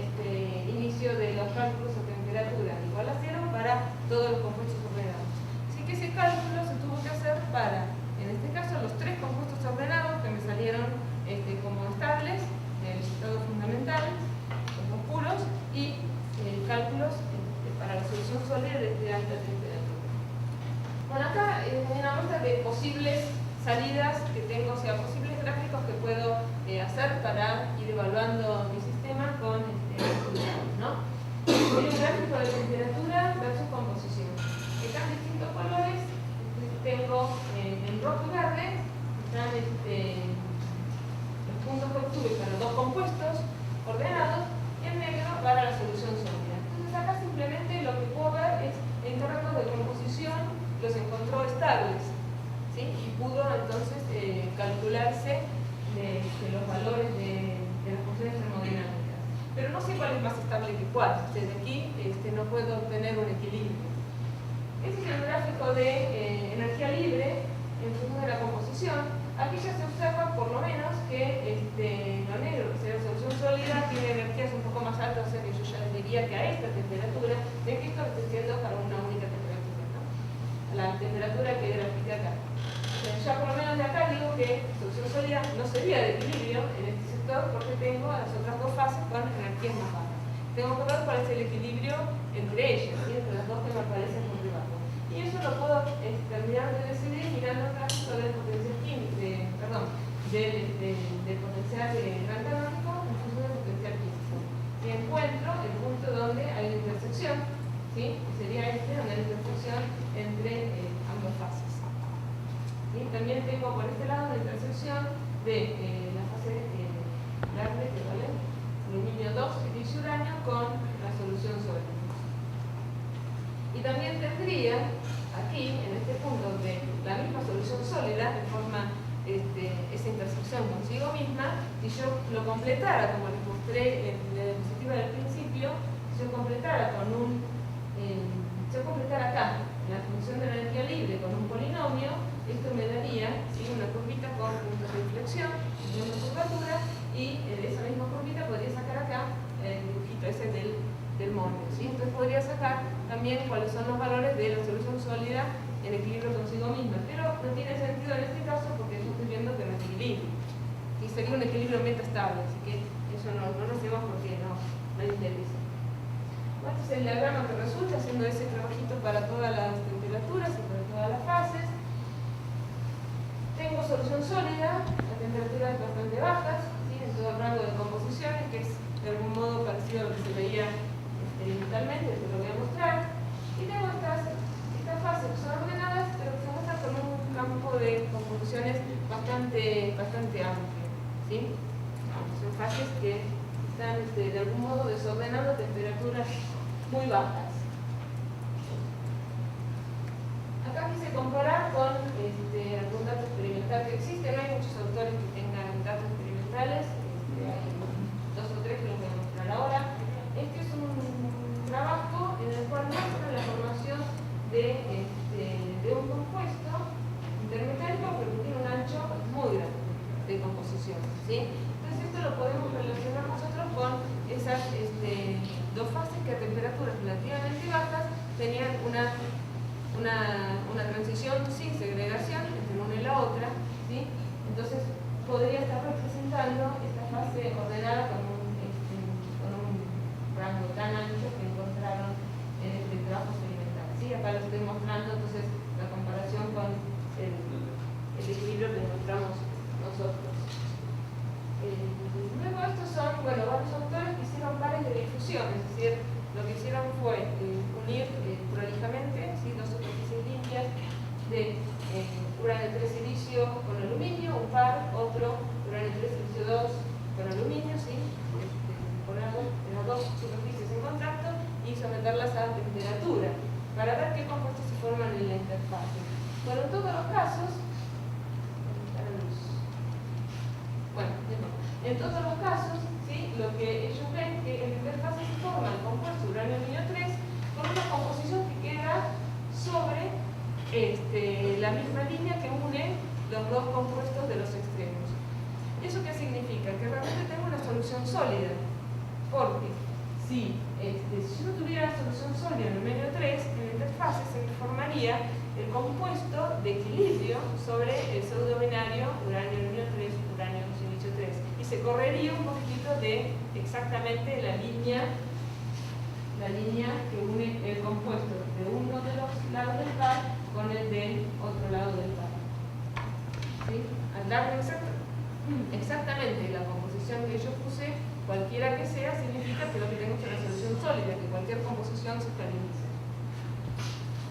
inicio de los cálculos a temperatura igual a 0 para todos los compuestos ordenados. Así que ese cálculo se tuvo que hacer para, en este caso, los 3 compuestos ordenados que me salieron como estables, el estado fundamental, los 2 puros, y cálculos para la solución sólida de alta temperatura. Bueno, acá una muestra de posibles salidas que tengo, o sea, posibles gráficos que puedo hacer para ir evaluando mi sistema con resultados, ¿no? Hay un gráfico de temperatura versus composición. Están en distintos colores. Tengo en rojo y verde, están los puntos de octubre para los 2 compuestos ordenados, y en negro para la solución sólida. Entonces acá simplemente lo que puedo ver es en términos de composición los encontró estables, ¿sí? Y pudo entonces calcularse los valores de las funciones termodinámicas. Pero no sé cuál es más estable que cuál. Desde aquí no puedo obtener un equilibrio. Este es el gráfico de energía libre en función de la composición. Aquí ya se observa por lo menos que lo negro, que sería la solución sólida, tiene energías un poco más altas, o sea que yo ya diría que a esta temperatura, ven que esto está siendo para una única temperatura, ¿no? La temperatura que grafiqué acá. Ya por lo menos de acá digo que solución sólida no sería de equilibrio en este sector porque tengo las otras 2 fases con energías más bajas. Tengo que ver cuál es el equilibrio entre ellas, ¿sí? Entre las 2 que me aparecen por debajo. Y eso lo puedo terminar de decidir mirando el gráfico del potencial químico, del potencial antagonómico en función del potencial químico. Y encuentro el punto donde hay una intersección, ¿sí? Que sería donde hay una intersección entre ambas fases. ¿Sí? También tengo por este lado la intersección de la fase verde, que vale aluminio 2, silicio uranio, con la solución sólida. Y también tendría aquí, en este punto, de la misma solución sólida, de forma esa intersección consigo misma, si yo lo completara, como les mostré en la diapositiva del principio, si yo completara acá la función de la energía libre con un polinomio, esto me daría una curvita con puntos de inflexión, una curvatura, y de esa misma curvita podría sacar acá el dibujito ese del molde, ¿sí? Entonces podría sacar también cuáles son los valores de la solución sólida en equilibrio consigo misma, pero no tiene sentido en este caso porque yo estoy viendo que no es equilibrio, y sería un equilibrio metaestable, así que eso no lo hacemos porque no interesa. Bueno, este es el diagrama que resulta haciendo ese trabajito para todas las temperaturas y para todas las fases. Tengo solución sólida a temperaturas bastante bajas, ¿sí? En todo el rango de composiciones, que es de algún modo parecido a lo que se veía experimentalmente, te lo voy a mostrar. Y tengo estas fases que son ordenadas, pero que se muestran con un campo de composiciones bastante amplio, ¿sí? Son fases que están de algún modo desordenando temperaturas muy bajas. Acá quise comparar con algún dato experimental que existe. No hay muchos autores que tengan datos experimentales, hay 2 o 3 que los voy a mostrar ahora. Este es un trabajo en el cual muestra la formación de un compuesto intermetálico pero que tiene un ancho muy grande de composición, ¿sí? Entonces esto lo podemos relacionar nosotros con esas 2 fases que a temperaturas relativamente bajas tenían una transición sin segregación entre una y la otra, ¿sí? Entonces podría estar representando esta fase ordenada con un rango tan ancho que encontraron en este trabajo experimental, ¿sí? Acá lo estoy mostrando entonces la comparación con el equilibrio que encontramos nosotros. Luego estos son, varios autores que hicieron pares de difusión, es decir, lo que hicieron fue unir prolijamente, ¿sí? 2 superficies limpias de uranio 3 silicio con aluminio, un par, otro uranio 3 silicio 2 con aluminio, ¿sí? Poner las 2 superficies en contacto y someterlas a temperatura para ver qué compuestos se forman en la interfase. Bueno, en todos los casos, en todos los casos, ¿sí? Lo que ellos ven que en la interfase se forma el compuesto uranio-aluminio 3 con una composición que queda sobre la misma línea que une los 2 compuestos sólida, porque si yo no tuviera solución sólida en el medio 3, en la interfase se me formaría el compuesto de equilibrio sobre el pseudo binario uranio-3, uranio-silicio 3, y se correría un poquito de exactamente la línea que une el compuesto de uno de los lados del par con el del otro lado del par. ¿Sí? Al darme exactamente la composición que yo puse, cualquiera que sea, significa que lo que tengo es una solución sólida, que cualquier composición se estabiliza.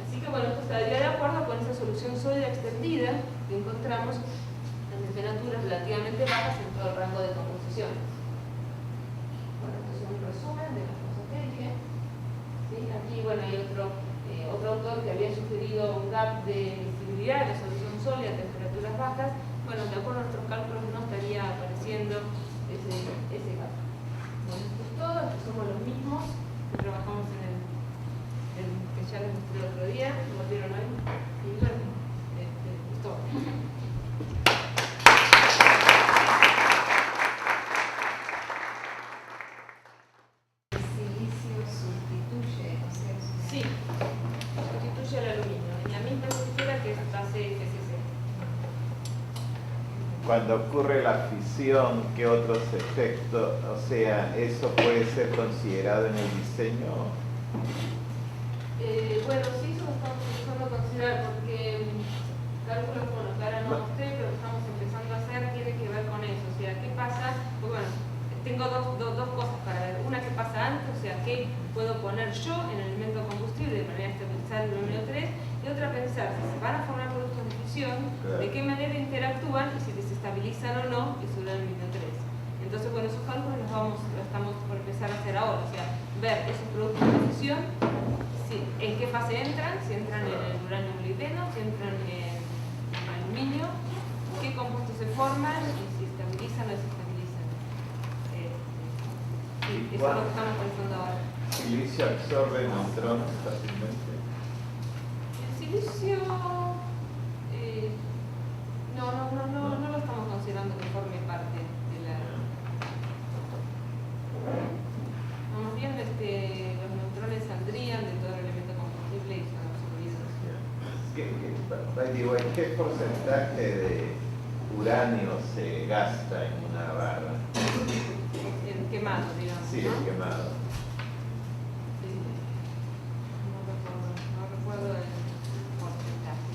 Así que bueno, esto estaría de acuerdo con esa solución sólida extendida que encontramos en temperaturas relativamente bajas en todo el rango de composiciones. Bueno, esto es un resumen de las cosas que dije. ¿Sí? Aquí bueno, hay otro autor que había sugerido un gap de visibilidad de la solución sólida a temperaturas bajas. Bueno, de acuerdo a nuestros cálculos no estaría apareciendo ese gap. Bueno, esto es todo, estos somos los mismos que trabajamos en el que ya les mostré el otro día, lo vieron hoy, y bueno, es todo. El silicio sustituye, o sea, Sí, sustituye el aluminio, en la misma estructura que es base FCC. Cuando ocurre la fisión, ¿qué otros efectos? O sea, ¿eso puede ser considerado en el diseño? Bueno, sí, eso lo estamos empezando a considerar porque cálculos, bueno, que ahora no mostré, pero estamos empezando a hacer, tiene que ver con eso. O sea, ¿qué pasa? Pues bueno, tengo dos cosas para ver. Una que pasa antes, o sea, ¿qué puedo poner yo en el elemento combustible de manera a estabilizar el uranio 3? Y otra, pensar si se van a formar productos de fisión, de qué manera interactúan y si desestabilizan o no el uranio 3. Entonces, bueno, esos cálculos los estamos por empezar a hacer ahora. O sea, ver esos productos de fisión, en qué fase entran, si entran en el uranio molibdeno, si entran en aluminio, qué compuestos se forman y si estabilizan o desestabilizan. Eso es lo que estamos pensando ahora. ¿El silicio absorbe neutrones fácilmente? El silicio no lo estamos considerando que forme parte de la... Más bien los neutrones saldrían de todo el elemento combustible y son absorbidos. ¿En qué porcentaje de uranio se gasta en una barra? En quemado, digamos. Sí, ¿no? el quemado. Sí. No recuerdo el porcentaje.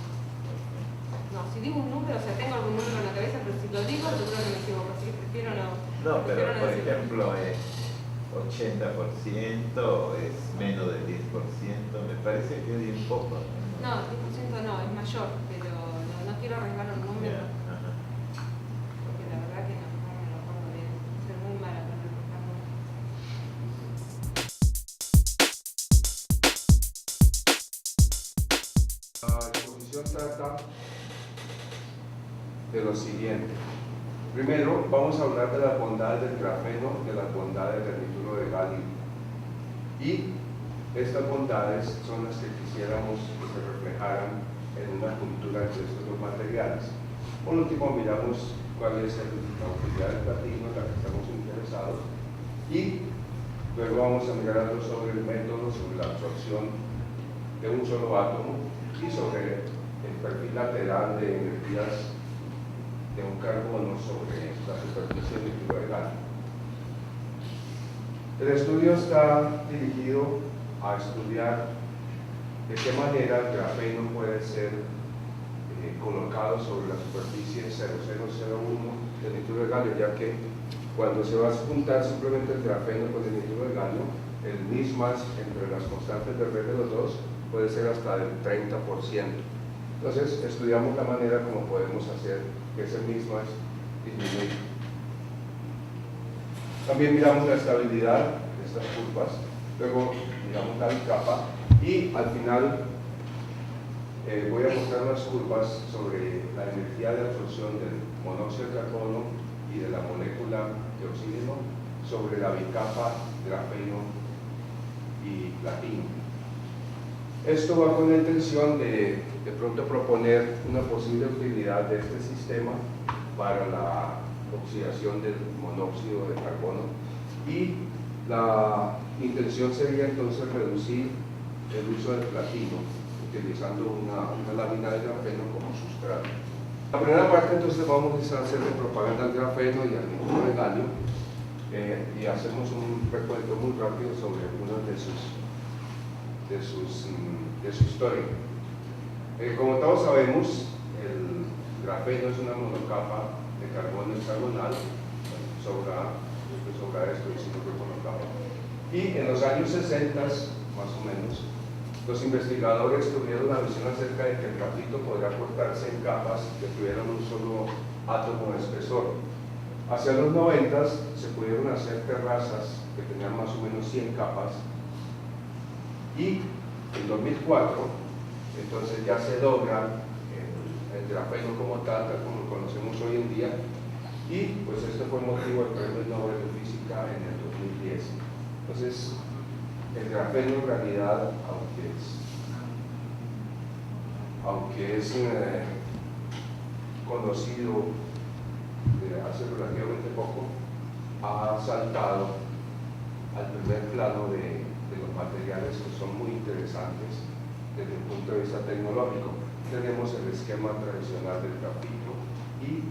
No, si digo un número, o sea, tengo algún número en la cabeza, pero si lo digo, yo creo que me equivoco, así que prefiero no. No, pero prefiero no por decirlo. ejemplo, es 80%, es menos del 10%, me parece que es bien poco. No, 10% no, es mayor, pero no quiero arriesgar un número, Ya, ajá. porque la verdad que no me lo acuerdo bien. Soy muy mala con el programa. La exposición trata de lo siguiente. Primero, vamos a hablar de las bondades del grafeno, de las bondades del nituro de galio. Y estas bondades son las que quisiéramos que se reflejaran en una cultura entre estos dos materiales. Por último, miramos cuál es la utilidad del platino, en la que estamos interesados. Y luego vamos a mirar algo sobre el método, sobre la absorción de un solo átomo y sobre el perfil lateral de energías de un carbono sobre la superficie del nituro de galio. El estudio está dirigido a estudiar de qué manera el grafeno puede ser colocado sobre la superficie 0001 del nituro de galio, ya que cuando se va a juntar simplemente el grafeno con el nituro de galio, el mismatch entre las constantes de red de los dos puede ser hasta del 30%. Entonces, estudiamos la manera como podemos hacer que ese mismatch disminuya. También miramos la estabilidad de estas curvas, luego miramos la bicapa y al final voy a mostrar unas curvas sobre la energía de absorción del monóxido de carbono y de la molécula de oxígeno sobre la bicapa grafeno y platino. Esto va con la intención de pronto proponer una posible utilidad de este sistema para la oxidación del monóxido de carbono y la intención sería entonces reducir el uso del platino utilizando una lámina de grafeno como sustrato. La primera parte entonces vamos a hacer de propaganda al grafeno y al nitruro de galio y hacemos un recuento muy rápido sobre algunos de su historia. Como todos sabemos, el grafeno es una monocapa de carbono hexagonal, sobra esto hicimos de monocapa, y en los años 60 más o menos los investigadores tuvieron la visión acerca de que el grafito podría cortarse en capas que tuvieran un solo átomo de espesor. Hacia los 90 se pudieron hacer terrazas que tenían más o menos 100 capas y en 2004 entonces ya se logra el grafeno como tal como lo conocemos hoy en día, y pues este fue motivo del Premio Nobel de Física en el 2010. Entonces el grafeno en realidad, aunque es conocido hace relativamente poco, ha saltado al primer plano de los materiales que son muy interesantes desde el punto de vista tecnológico. Tenemos el esquema tradicional del grafito y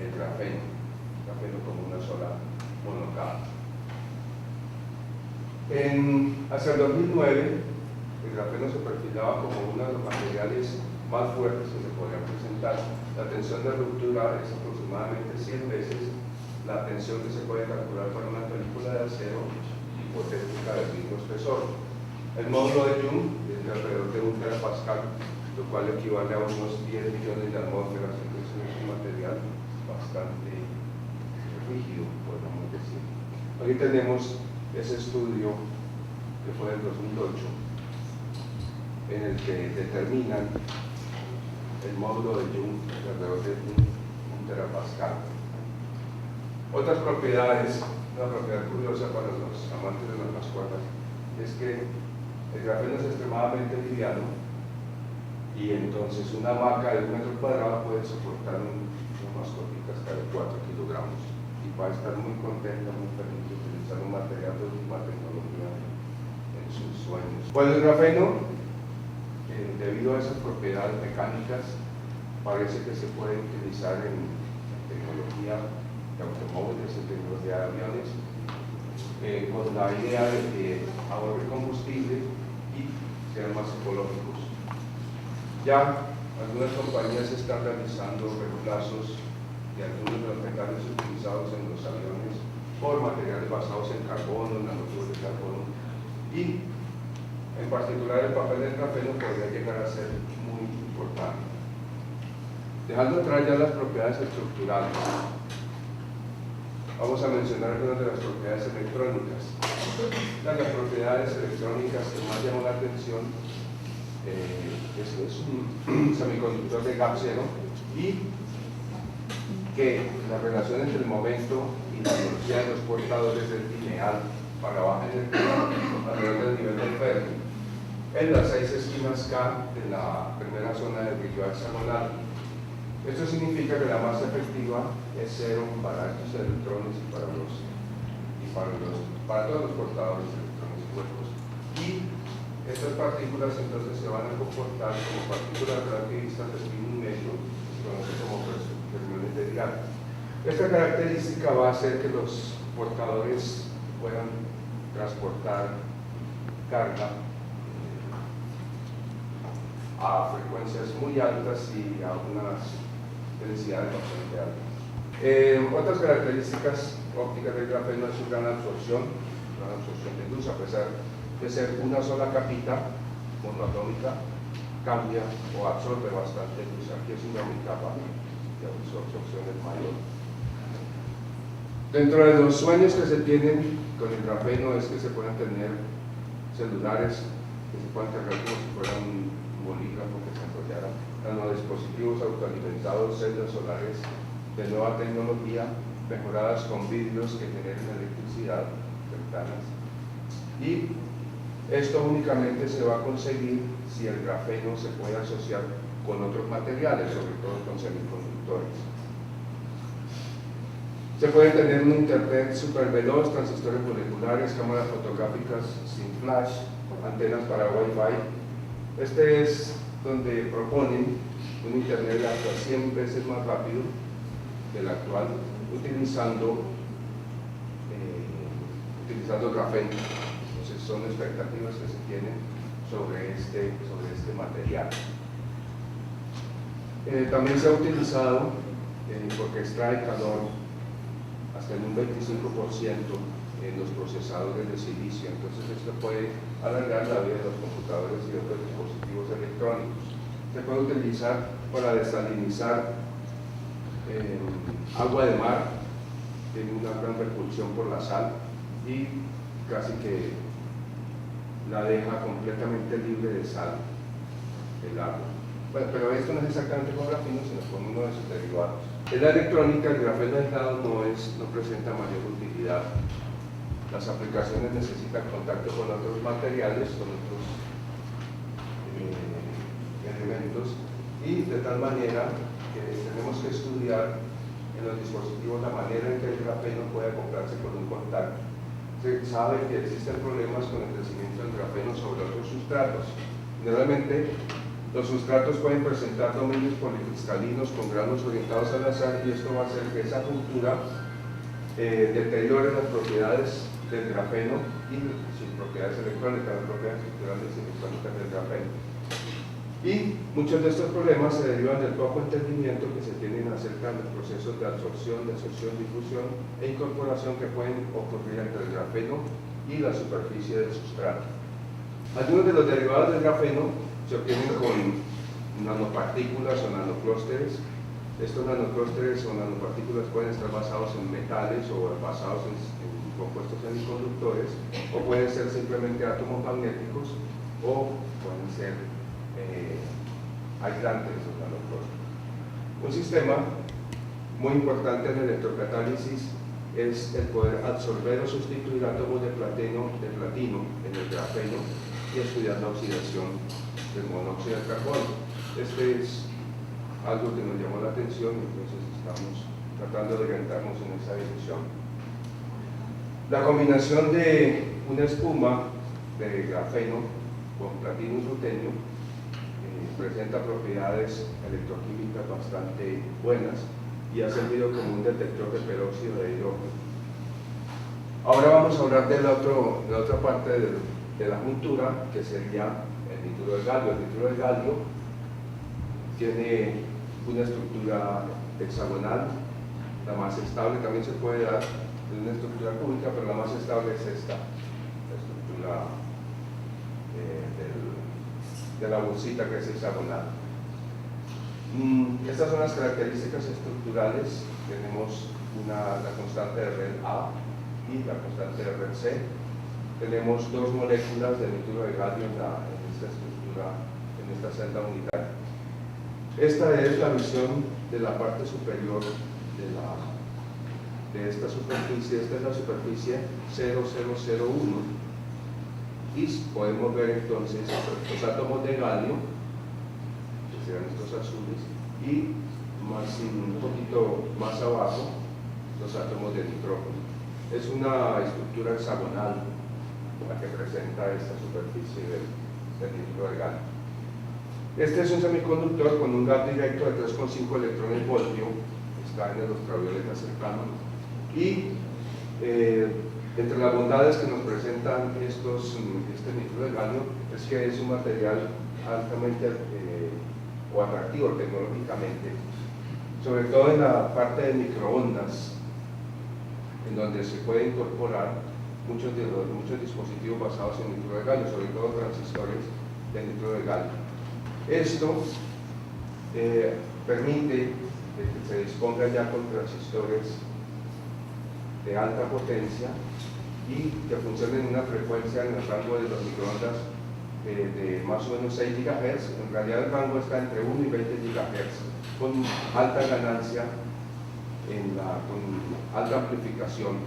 el grafeno como una sola monocapa. Hacia el 2009, el grafeno se perfilaba como uno de los materiales más fuertes que se podrían presentar. La tensión de ruptura es aproximadamente 100 veces la tensión que se puede calcular para una película de acero hipotética del mismo espesor. El módulo de Young es de alrededor de 1 terapascal, lo cual equivale a unos 10 millones de atmósferas. Entonces es un material bastante rígido, podemos decir. Aquí tenemos ese estudio que fue en 2008, en el que determinan el módulo de Young alrededor de 1 terapascal. Otras propiedades, una propiedad curiosa para los amantes de las mascotas, es que el grafeno es extremadamente liviano y entonces una hamaca de 1 metro cuadrado puede soportar una mascotita hasta de 4 kilogramos y va a estar muy contenta, muy feliz de utilizar un material de última tecnología en sus sueños. Bueno, el grafeno, debido a esas propiedades mecánicas, parece que se puede utilizar en tecnología de automóviles, en tecnología de aviones, con la idea de que ahorre combustible y sean más ecológicos. Ya algunas compañías están realizando reemplazos de algunos de los metales utilizados en los aviones por materiales basados en carbono, nanotubos de carbono, y en particular el papel del grafeno podría llegar a ser muy importante. Dejando atrás ya las propiedades estructurales, vamos a mencionar algunas de las propiedades electrónicas. Una de las propiedades electrónicas que más llamó la atención es un semiconductor de gap cero, y que la relación entre el momento y la velocidad de los portadores es lineal para baja energía alrededor del nivel del Fermi en las 6 esquinas K de la primera zona del brillo hexagonal. Esto significa que la masa efectiva es 0 para estos electrones y para todos los portadores de electrones huecos. Y estas partículas entonces se van a comportar como partículas relativistas de spin medio, que se conoce como fermiones de Dirac. Esta característica va a hacer que los portadores puedan transportar carga a frecuencias muy altas y a unas densidades bastante altas. Otras características ópticas del grafeno es su gran absorción de luz. A pesar de ser una sola capita monoatómica, cambia o absorbe bastante luz. Aquí es una capa y su absorción es mayor. Dentro de los sueños que se tienen con el grafeno es que se puedan tener celulares que se puedan cargar como si fueran un bolígrafo, que se enrollaran, dispositivos autoalimentados, celdas solares de nueva tecnología, mejoradas con vidrios que generen electricidad, ventanas. Y esto únicamente se va a conseguir si el grafeno se puede asociar con otros materiales, sobre todo con semiconductores. Se puede tener un internet super veloz, transistores moleculares, cámaras fotográficas sin flash, antenas para Wi-Fi. Este es donde proponen un internet hasta 100 veces más rápido del actual, utilizando grafeno. Entonces son expectativas que se tienen sobre este material. También se ha utilizado porque extrae calor hasta en un 25% en los procesadores de silicio. Entonces esto puede alargar la vida de los computadores y otros dispositivos electrónicos. Se puede utilizar para desalinizar agua de mar, tiene una gran repulsión por la sal y casi que la deja completamente libre de sal el agua. Bueno, pero esto no es exactamente con grafeno, sino con uno de sus derivados. En la electrónica, el grafeno aislado no presenta mayor utilidad. Las aplicaciones necesitan contacto con otros materiales, con otros elementos, y de tal manera que tenemos que estudiar en los dispositivos la manera en que el grafeno puede acoplarse con un contacto. Se sabe que existen problemas con el crecimiento del grafeno sobre otros sustratos. Generalmente, los sustratos pueden presentar dominios policristalinos con granos orientados al azar, y esto va a hacer que esa cultura deteriore las propiedades del grafeno y sus propiedades electrónicas, las propiedades estructurales y electrónicas del grafeno. Y muchos de estos problemas se derivan del poco entendimiento que se tienen acerca de los procesos de absorción, difusión e incorporación que pueden ocurrir entre el grafeno y la superficie del sustrato. Algunos de los derivados del grafeno se obtienen con nanopartículas o nanoclústeres. Estos nanoclústeres o nanopartículas pueden estar basados en metales o basados en compuestos semiconductores, o pueden ser simplemente átomos magnéticos, o pueden ser aislantes de los nanoclústeres. Un sistema muy importante en la electrocatálisis es el poder absorber o sustituir átomos de platino en el grafeno y estudiar la oxidación del monóxido de carbono. Este es algo que nos llamó la atención, entonces estamos tratando de orientarnos en esa dirección. La combinación de una espuma de grafeno con platino y rutenio presenta propiedades electroquímicas bastante buenas y ha servido como un detector de peróxido de hidrógeno. Ahora vamos a hablar de la otra parte de la juntura, que sería el nituro de galio. El nituro de galio tiene una estructura hexagonal, la más estable. También se puede dar en una estructura cúbica, pero la más estable es esta, la estructura de la bolsita, que es hexagonal. Estas son las características estructurales. Tenemos la constante de red A y la constante de red C. Tenemos dos moléculas de nituro de galio en esta estructura, en esta celda unitaria. Esta es la visión de la parte superior de esta superficie. Esta es la superficie 0001, y podemos ver entonces los átomos de galio, que serán estos azules, y un poquito más abajo los átomos de nitrógeno. Es una estructura hexagonal la que presenta esta superficie del nituro de galio. Este es un semiconductor con un gap directo de 3,5 electrones voltio, está en el ultravioleta cercano, y entre las bondades que nos presentan este nituro de galio es que es un material altamente atractivo tecnológicamente, sobre todo en la parte de microondas, en donde se puede incorporar muchos dispositivos basados en nituro de galio, sobre todo transistores de nituro de galio. Esto permite que se disponga ya con transistores de alta potencia y que funcionen en una frecuencia en el rango de los microondas de más o menos 6 GHz. En realidad el rango está entre 1 y 20 GHz, con alta ganancia, con alta amplificación.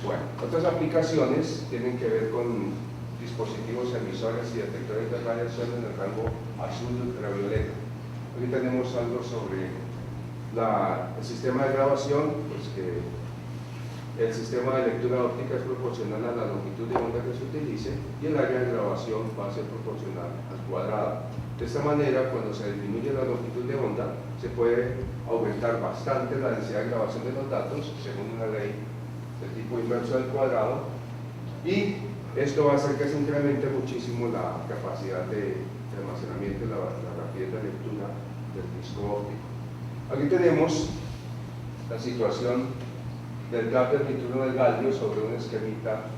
Bueno, otras aplicaciones tienen que ver con dispositivos emisores y detectores de radiación en el rango azul y ultravioleta. Aquí tenemos algo sobre El sistema de grabación, pues que el sistema de lectura óptica es proporcional a la longitud de onda que se utilice y el área de grabación va a ser proporcional al cuadrado. De esta manera, cuando se disminuye la longitud de onda, se puede aumentar bastante la densidad de grabación de los datos, según una ley del tipo inverso del cuadrado, y esto va a hacer que se incremente muchísimo la capacidad de almacenamiento y la rapidez de lectura del disco óptico. Aquí tenemos la situación del gap del nitrógeno del galio sobre un esquemita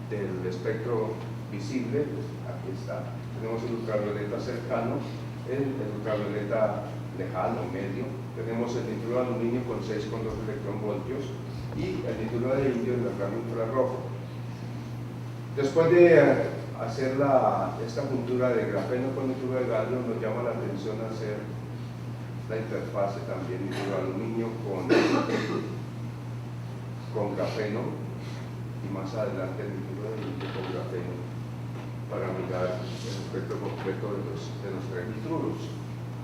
del espectro visible. Pues aquí está, tenemos el ultravioleta cercano, el ultravioleta lejano, medio, tenemos el nitrógeno de aluminio con 6,2 electronvoltios y el nitrógeno de indio en el rango infrarrojo. Después de hacer esta juntura de grafeno con nitrógeno de galio, nos llama la atención hacer la interfase también nitrógeno de aluminio con grafeno y más adelante el nitrógeno de indio con grafeno para mirar el espectro completo de los tres nitrógenos.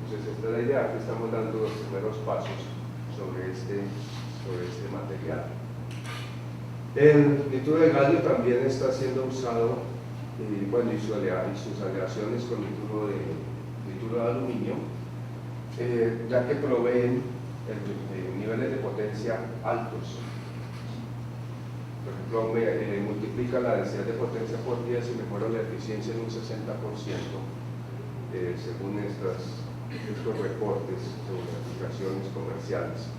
Entonces esta es la idea, que estamos dando los primeros pasos sobre este material. El nitrógeno de galio también está siendo usado, y sus aleaciones con nitrógeno de aluminio, ya que proveen niveles de potencia altos. Por ejemplo, multiplica la densidad de potencia por 10 y mejora la eficiencia en un 60%, según estos reportes sobre aplicaciones comerciales.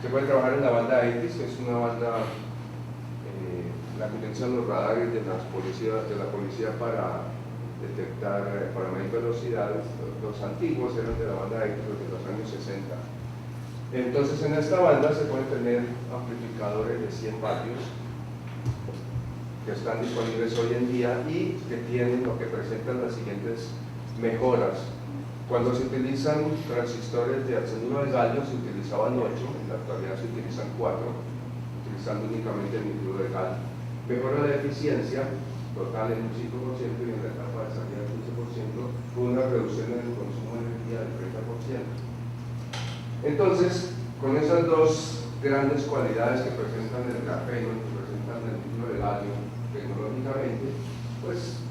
Se puede trabajar en la banda X, que es una banda la que utilizan los radares de la policía para detectar, para medir velocidades. Los antiguos eran de la banda X, los de los años 60. Entonces en esta banda se pueden tener amplificadores de 100 vatios que están disponibles hoy en día y que tienen lo que presentan las siguientes mejoras. Cuando se utilizan transistores de arsenuro de galio se utilizaban 8, en la actualidad se utilizan 4, utilizando únicamente el nitrógeno de galio. Mejora la eficiencia total en un 5% y en la etapa de salida del 15%, con una reducción en el consumo de energía del 30%. Entonces, con esas dos grandes cualidades que presentan el grafeno y que presentan el nitrógeno de galio tecnológicamente, pues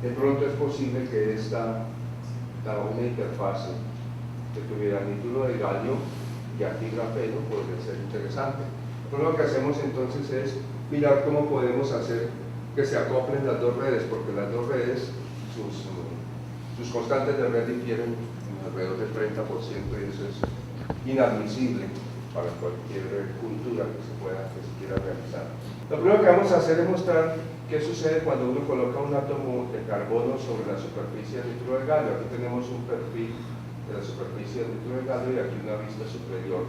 de pronto es posible que una interfase que tuviera nitrógeno de galio y aquí grafeno podría ser interesante. Pero lo que hacemos entonces es mirar cómo podemos hacer que se acoplen las dos redes, porque las dos redes, sus constantes de red difieren alrededor del 30% y eso es inadmisible para cualquier cultura que se quiera realizar. Lo primero que vamos a hacer es mostrar qué sucede cuando uno coloca un átomo de carbono sobre la superficie del nitrógeno de galio. Aquí tenemos un perfil de la superficie del nitrógeno de galio y aquí una vista superior.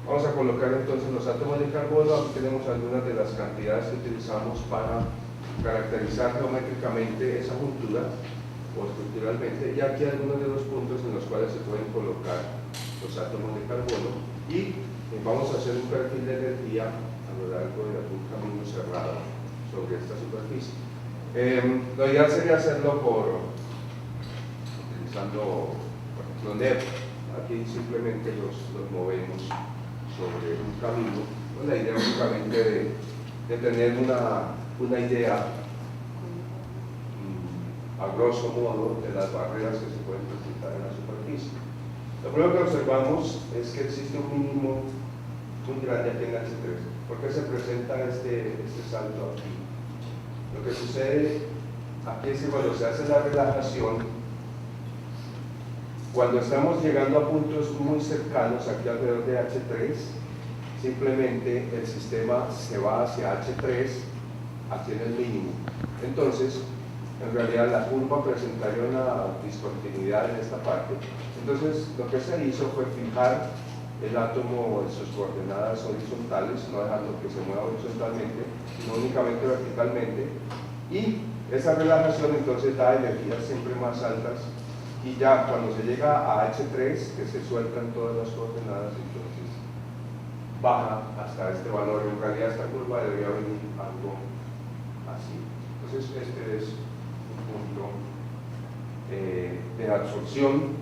Vamos a colocar entonces los átomos de carbono. Aquí tenemos algunas de las cantidades que utilizamos para caracterizar geométricamente esa juntura o estructuralmente, y aquí hay algunos de los puntos en los cuales se pueden colocar los átomos de carbono y vamos a hacer un perfil de energía a lo largo de algún camino cerrado sobre esta superficie. Lo ideal sería hacerlo utilizando, por ejemplo, NEP. Aquí simplemente los movemos sobre un camino, con la idea únicamente de tener una idea a grosso modo de las barreras que se pueden presentar en la superficie. Lo primero que observamos es que existe un mínimo muy grande aquí en H3. ¿Por qué se presenta este salto aquí? Lo que sucede aquí es que cuando se hace la relajación, cuando estamos llegando a puntos muy cercanos aquí alrededor de H3, simplemente el sistema se va hacia H3, aquí en el mínimo. Entonces, en realidad la curva presentaría una discontinuidad en esta parte. Entonces lo que se hizo fue fijar el átomo en sus coordenadas horizontales, no dejando que se mueva horizontalmente, sino únicamente verticalmente, y esa relajación entonces da energías siempre más altas, y ya cuando se llega a H3, que se sueltan todas las coordenadas, entonces baja hasta este valor. En realidad esta curva debería venir algo así. Entonces este es punto de absorción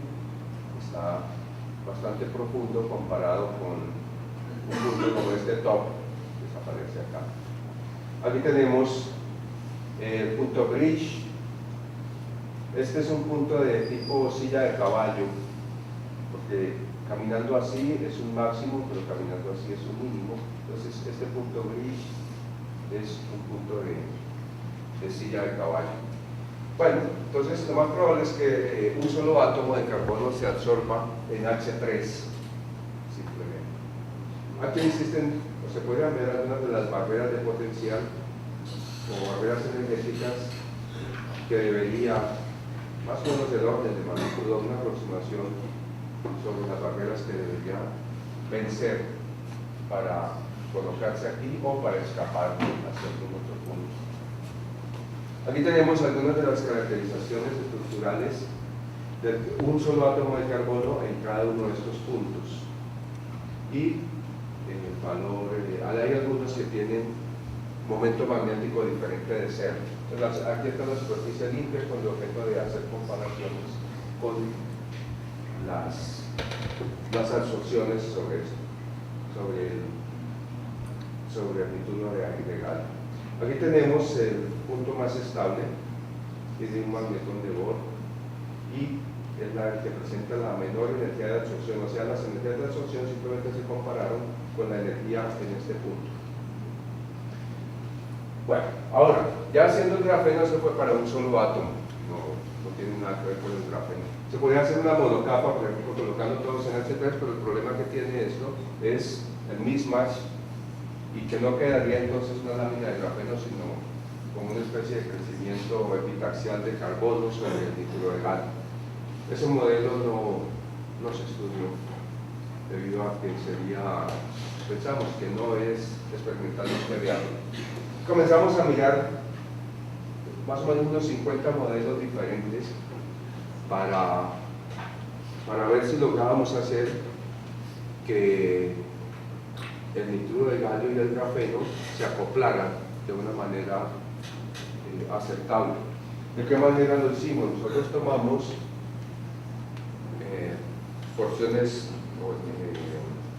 está bastante profundo comparado con un punto como este top que aparece acá. Aquí tenemos el punto bridge. Este es un punto de tipo silla de caballo, porque caminando así es un máximo, pero caminando así es un mínimo. Entonces este punto bridge es un punto de silla de caballo. Bueno, entonces lo más probable es que un solo átomo de carbono se absorba en H3, simplemente. Aquí existen, o se podrían ver algunas de las barreras de potencial o barreras energéticas que debería, más o menos del orden de magnitud, una aproximación sobre las barreras que debería vencer para colocarse aquí o para escapar hacia algún otro punto. Aquí tenemos algunas de las caracterizaciones estructurales de un solo átomo de carbono en cada uno de estos puntos. Y el valor, hay algunos que tienen momento magnético diferente de cero. Entonces, aquí está la superficie limpia con el objeto de hacer comparaciones con las absorciones sobre esto, sobre el título de agregado. Aquí tenemos el punto más estable, que es de un magnetón de Bohr, y es la que presenta la menor energía de absorción, o sea, las energías de absorción simplemente se compararon con la energía en este punto. Bueno, ahora, ya haciendo el grafeno se fue para un solo átomo, no tiene nada que ver con el grafeno. Se podría hacer una monocapa, por ejemplo, colocando todos en H3, pero el problema que tiene esto es el mismatch y que no quedaría entonces una lámina de grafeno, sino como una especie de crecimiento epitaxial de carbono sobre el título de galio. Ese modelo no se estudió debido a que pensamos que no es experimentalmente viable. Comenzamos a mirar más o menos unos 50 modelos diferentes para ver si lográbamos hacer que el nitruro de galio y el grafeno se acoplaran de una manera aceptable. ¿De qué manera lo hicimos? Nosotros tomamos porciones o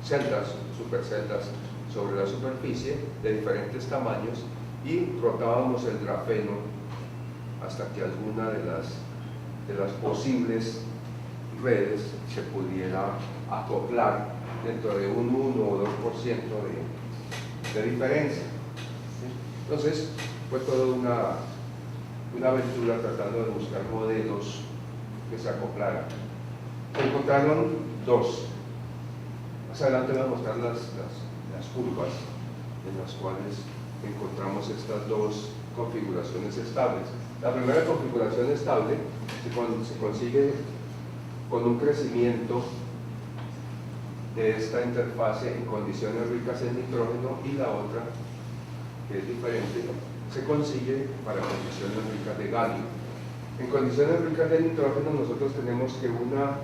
celdas, superceldas sobre la superficie de diferentes tamaños y rotábamos el grafeno hasta que alguna de las posibles redes se pudiera acoplar dentro de un 1 o 2% de diferencia. Entonces fue toda una aventura tratando de buscar modelos que se acoplaran. Se encontraron dos. Más adelante voy a mostrar las curvas en las cuales encontramos estas dos configuraciones estables. La primera configuración estable se consigue con un crecimiento de esta interfase en condiciones ricas en nitrógeno, y la otra, que es diferente, se consigue para condiciones ricas de galio. En condiciones ricas de nitrógeno nosotros tenemos que una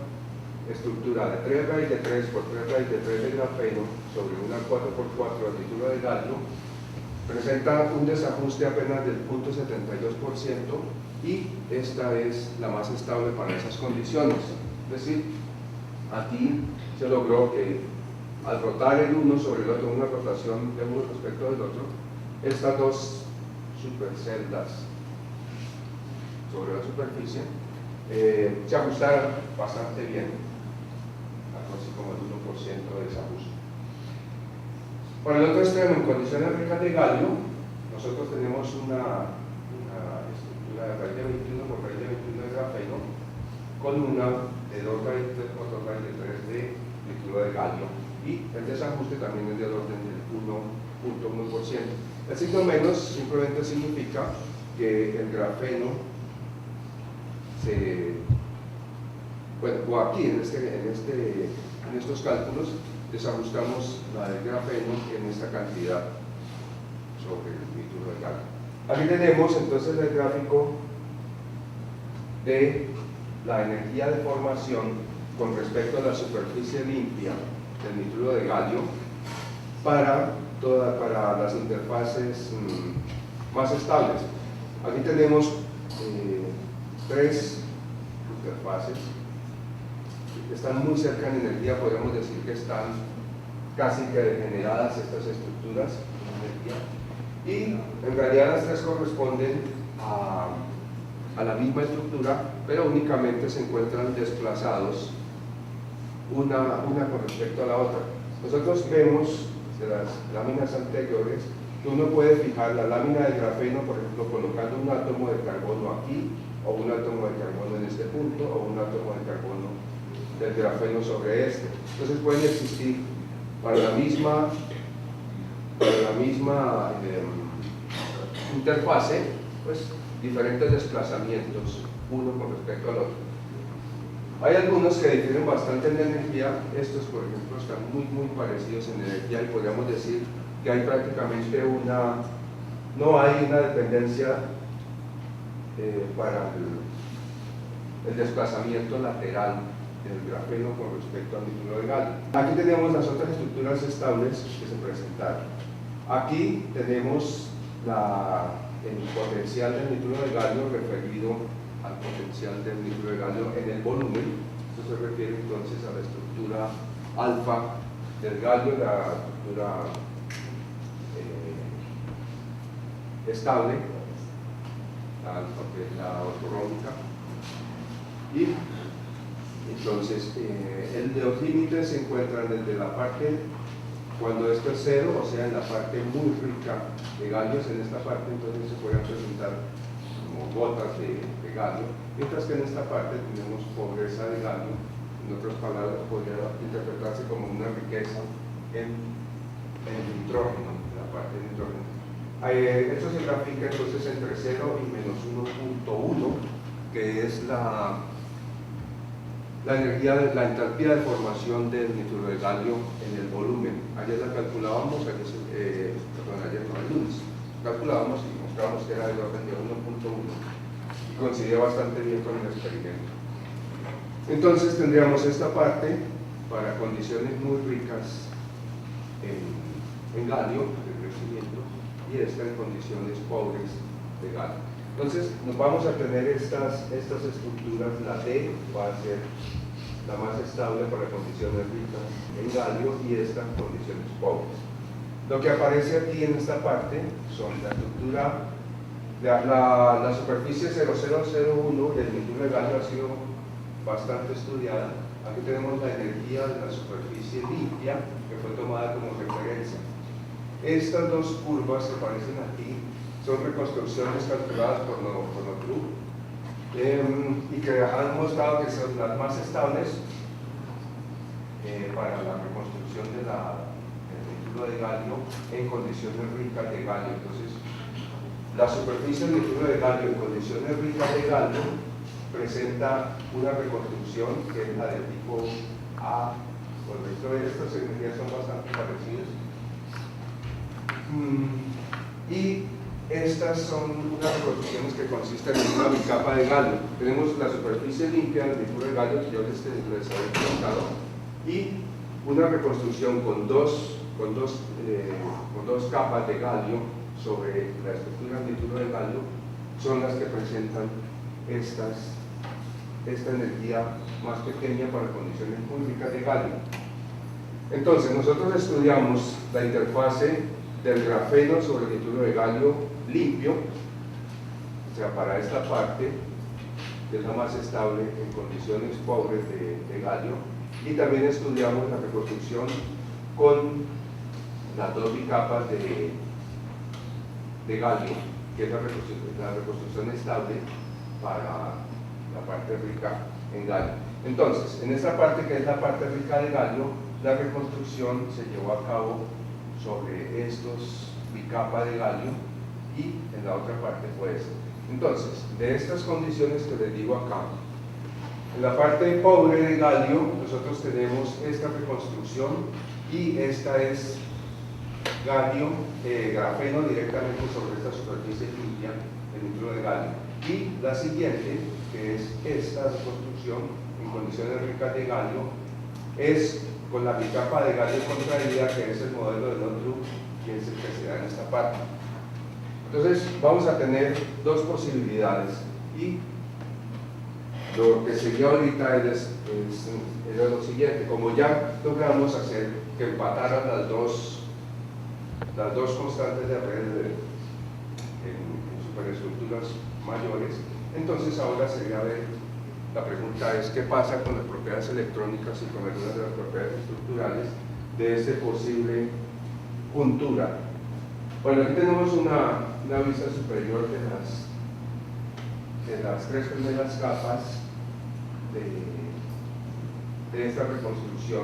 estructura de 3 raíz de 3 por 3 raíz de 3 de grafeno sobre una 4x4 a título de galio presenta un desajuste apenas del 0.72%, y esta es la más estable para esas condiciones. Es decir, aquí se logró que al rotar el uno sobre el otro, una rotación de uno respecto del otro, estas dos superceldas sobre la superficie se ajustaran bastante bien, algo así como el 1% de desajuste. Por el otro extremo, en condiciones ricas de galio, nosotros tenemos una estructura de raíz de 21 por raíz de 21 de grafeno con una de 2 raíz por 2 raíz de 3 de líquido de galio, y el desajuste también es del orden del 1.1%. El signo menos simplemente significa que el grafeno o aquí en estos cálculos desajustamos la del grafeno en esta cantidad sobre el título de galio. Aquí tenemos entonces el gráfico de la energía de formación con respecto a la superficie limpia del nituro de galio para las interfaces más estables. Aquí tenemos tres interfaces están muy cerca en energía, podríamos decir que están casi que degeneradas estas estructuras en energía, y en realidad las tres corresponden a la misma estructura, pero únicamente se encuentran desplazados una con respecto a la otra. Nosotros vemos de las láminas anteriores que uno puede fijar la lámina de grafeno, por ejemplo, colocando un átomo de carbono aquí, o un átomo de carbono en este punto, o un átomo de carbono del grafeno sobre este. Entonces pueden existir para la misma interfase, pues diferentes desplazamientos uno con respecto al otro. Hay algunos que difieren bastante en energía. Estos, por ejemplo, están muy parecidos en energía, y podríamos decir que hay prácticamente no hay una dependencia para el desplazamiento lateral del grafeno con respecto al nituro de galio. Aquí tenemos las otras estructuras estables que se presentaron. Aquí tenemos el potencial del nituro de galio referido al potencial del nituro de galio en el volumen. Esto se refiere entonces a la estructura alfa del galio, la estructura estable, la alfa, que es la ortorrómbica. Y entonces los límites se encuentran desde la parte, cuando esto es cero, o sea, en la parte muy rica de galios. En esta parte entonces se pueden presentar como gotas de galio, mientras que en esta parte tenemos pobreza de galio. En otras palabras, podría interpretarse como una riqueza en nitrógeno, en la parte de nitrógeno. Esto se grafica entonces entre 0 y menos 1.1, que es la energía, la entalpía de formación del nituro de galio en el volumen. Ayer la calculábamos, ayer no, el lunes, calculábamos y mostrábamos que era del orden de 1.1, y coincidía bastante bien con el experimento. Entonces tendríamos esta parte para condiciones muy ricas en galio, de crecimiento, y esta en condiciones pobres de galio. Entonces nos vamos a tener estas estructuras. La D va a ser la más estable para condiciones ricas en galio, y esta en condiciones pobres. Lo que aparece aquí en esta parte son la estructura, la superficie 0001 del nituro de galio ha sido bastante estudiada. Aquí tenemos la energía de la superficie limpia, que fue tomada como referencia. Estas dos curvas que aparecen aquí son reconstrucciones calculadas por Notrup, y que han mostrado que son las más estables para la reconstrucción del nituro de galio en condiciones ricas de galio. Entonces, la superficie del nituro de galio en condiciones ricas de galio presenta una reconstrucción que es la de tipo A. Por el resto de estas energías son bastante parecidas. Y estas son unas reconstrucciones que consisten en una bicapa de galio. Tenemos la superficie limpia del nituro de galio, que yo les había comentado, y una reconstrucción con dos capas de galio sobre la estructura del nituro de galio, son las que presentan esta energía más pequeña para condiciones muy ricas de galio. Entonces, nosotros estudiamos la interfase del grafeno sobre el nituro de galio limpio, o sea, para esta parte, que es la más estable en condiciones pobres de galio, y también estudiamos la reconstrucción con las dos bicapas de galio, que es la reconstrucción estable para la parte rica en galio. Entonces, en esta parte, que es la parte rica de galio, la reconstrucción se llevó a cabo sobre estos bicapas de galio, y en la otra parte fue esta. Entonces, de estas condiciones que les digo acá, en la parte pobre de galio nosotros tenemos esta reconstrucción, y esta es grafeno directamente sobre esta superficie limpia del nituro de galio. Y la siguiente, que es esta reconstrucción en condiciones ricas de galio, es con la bicapa de galio contraída, que es el modelo de Notrup, que es el que se da en esta parte. Entonces vamos a tener dos posibilidades, y lo que sería ahorita es era lo siguiente: como ya logramos hacer que empataran las dos constantes de red en superestructuras mayores, entonces ahora sería ver, la pregunta es ¿qué pasa con las propiedades electrónicas y con algunas de las propiedades estructurales de este posible juntura? Bueno, aquí tenemos una vista superior de las tres primeras capas de esta reconstrucción: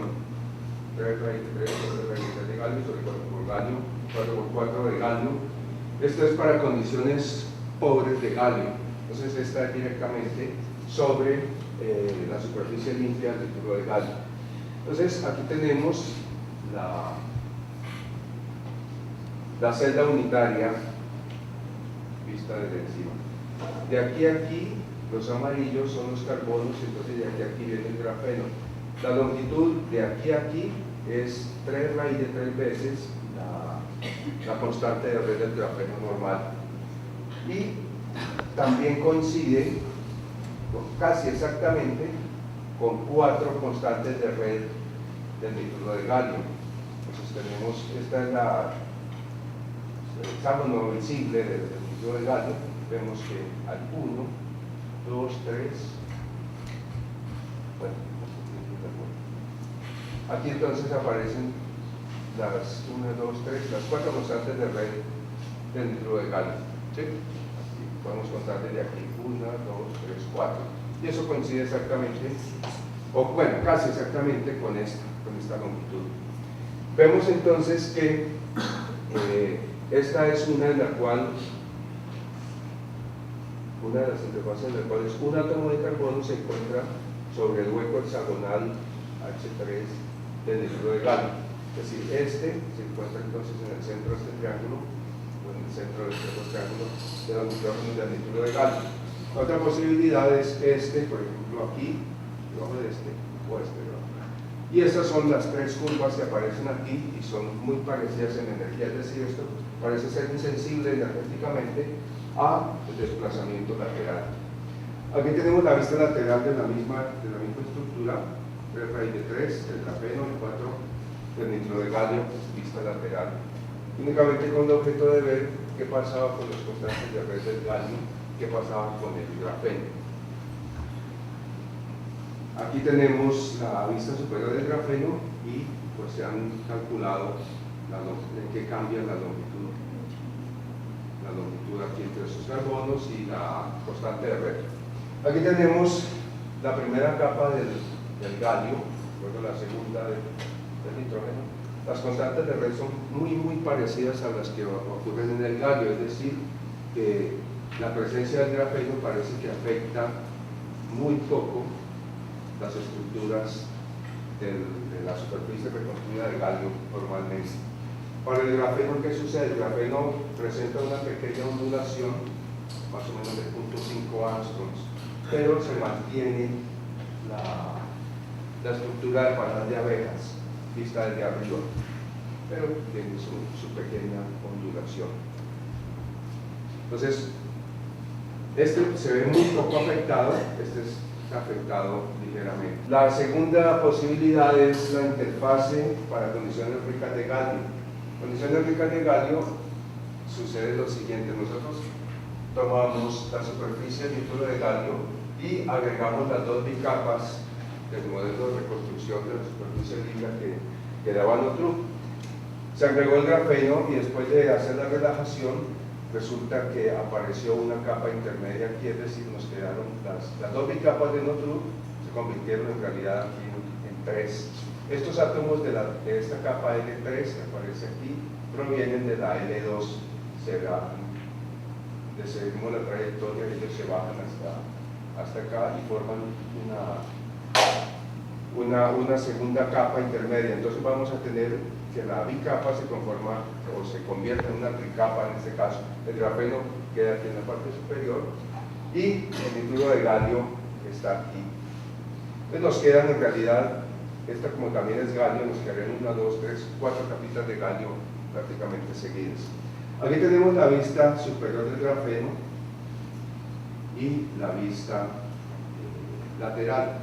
3 raíz de 3, 4 raíz de galio sobre 4 por galio, 4 por 4 de galio. Esto es para condiciones pobres de galio, entonces está directamente sobre la superficie limpia del tubo de galio. Entonces aquí tenemos la celda unitaria vista desde encima. De aquí a aquí, los amarillos son los carbonos, entonces de aquí a aquí viene el grafeno. La longitud de aquí a aquí es 3 raíz de 3 veces la constante de red del grafeno normal. Y también coincide casi exactamente con 4 constantes de red del nituro de galio. Entonces tenemos, esta es el hexágono visible del nituro de galio. Vemos que al 1, 2, 3, bueno, aquí entonces aparecen las 1, 2, 3, las 4 constantes de red del nituro de galio. ¿Sí? Podemos contar desde aquí 1, 2, 3, 4, y eso coincide exactamente, o bueno, casi exactamente con esta longitud. Vemos entonces que esta es una de las interfaces en las cuales un átomo de carbono se encuentra sobre el hueco hexagonal H3 del nituro de galio. Es decir, este se encuentra entonces en el centro de este triángulo, o en el centro de este triángulo de los nitrógenos del nituro de galio. Otra posibilidad es este, por ejemplo aquí, debajo de este, o este debajo. Y estas son las 3 curvas que aparecen aquí y son muy parecidas en energía, es decir, esto parece ser insensible energéticamente a el desplazamiento lateral. Aquí tenemos la vista lateral de la misma estructura: 3 raíz de 3 del grafeno y 4 del nituro de galio, vista lateral, únicamente con el objeto de ver qué pasaba con los constantes de red del galio, qué pasaba con el grafeno. Aquí tenemos la vista superior del grafeno y pues se han calculado en qué cambia la longitud aquí entre esos carbonos y la constante de red. Aquí tenemos la primera capa del galio, luego la segunda del nitrógeno. Las constantes de red son muy parecidas a las que ocurren en el galio, es decir, que la presencia del grafeno parece que afecta muy poco las estructuras de la superficie reconstruida del galio normalmente. Para el grafeno, ¿qué sucede? El grafeno presenta una pequeña ondulación, más o menos de 0.5 angstroms, pero se mantiene la estructura de panal de abejas vista desde arriba, pero tiene su pequeña ondulación. Entonces, este se ve muy poco afectado, este es afectado ligeramente. La segunda posibilidad es la interfase para condiciones ricas de galio. Condiciones ricas de galio sucede lo siguiente: nosotros tomamos la superficie del nituro de galio y agregamos las 2 bicapas del modelo de reconstrucción de la superficie libre que daba Notrup. Se agregó el grafeno y después de hacer la relajación resulta que apareció una capa intermedia aquí, es decir, nos quedaron las 2 bicapas de Notrup, se convirtieron en realidad aquí en 3. Estos átomos de esta capa L3 que aparece aquí provienen de la L2, se bajan, seguimos la trayectoria, ellos se bajan hasta acá y forman una segunda capa intermedia. Entonces vamos a tener que la bicapa se conforma o se convierte en una tricapa, en este caso el grafeno queda aquí en la parte superior y el nituro de galio está aquí. Entonces nos quedan en realidad, esta como también es galio, nos quedarían 1, 2, 3, 4 capitas de galio prácticamente seguidas. Aquí tenemos la vista superior del grafeno y la vista lateral.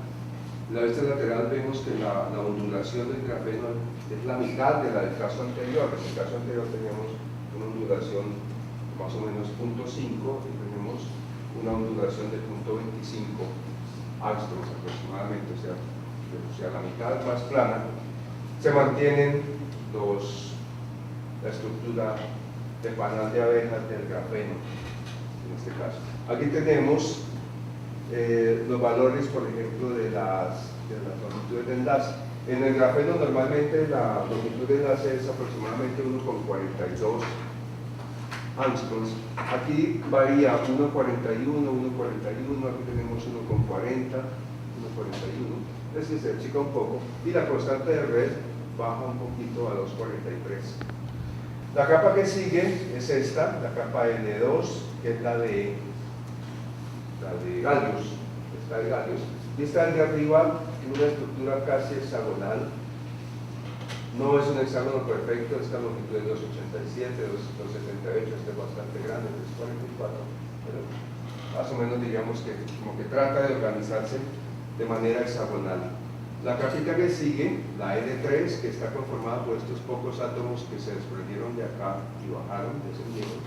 La vista lateral vemos que la ondulación del grafeno es la mitad de la del caso anterior. En el caso anterior teníamos una ondulación más o menos 0.5 y tenemos una ondulación de 0.25 angstroms aproximadamente, o sea, la mitad más plana. Se mantienen la estructura de panal de abejas del grafeno, en este caso. Aquí tenemos los valores, por ejemplo, de las longitudes de enlace. En el grafeno normalmente la longitud de enlace es aproximadamente 1,42 angstroms. Aquí varía 1,41, 1,41, aquí tenemos 1,40, 1,41. Es decir, se achica un poco y la constante de red baja un poquito a 2,43. La capa que sigue es esta, la capa N2, que es la de Gallius. Esta de Gallius. Y esta de arriba tiene una estructura casi hexagonal. No es un hexágono perfecto, esta longitud es 2,87, 2,78, este es bastante grande, 3,44, pero más o menos diríamos que como que trata de organizarse de manera hexagonal. La capita que sigue, la N3, que está conformada por estos pocos átomos que se desprendieron de acá y bajaron, descendieron,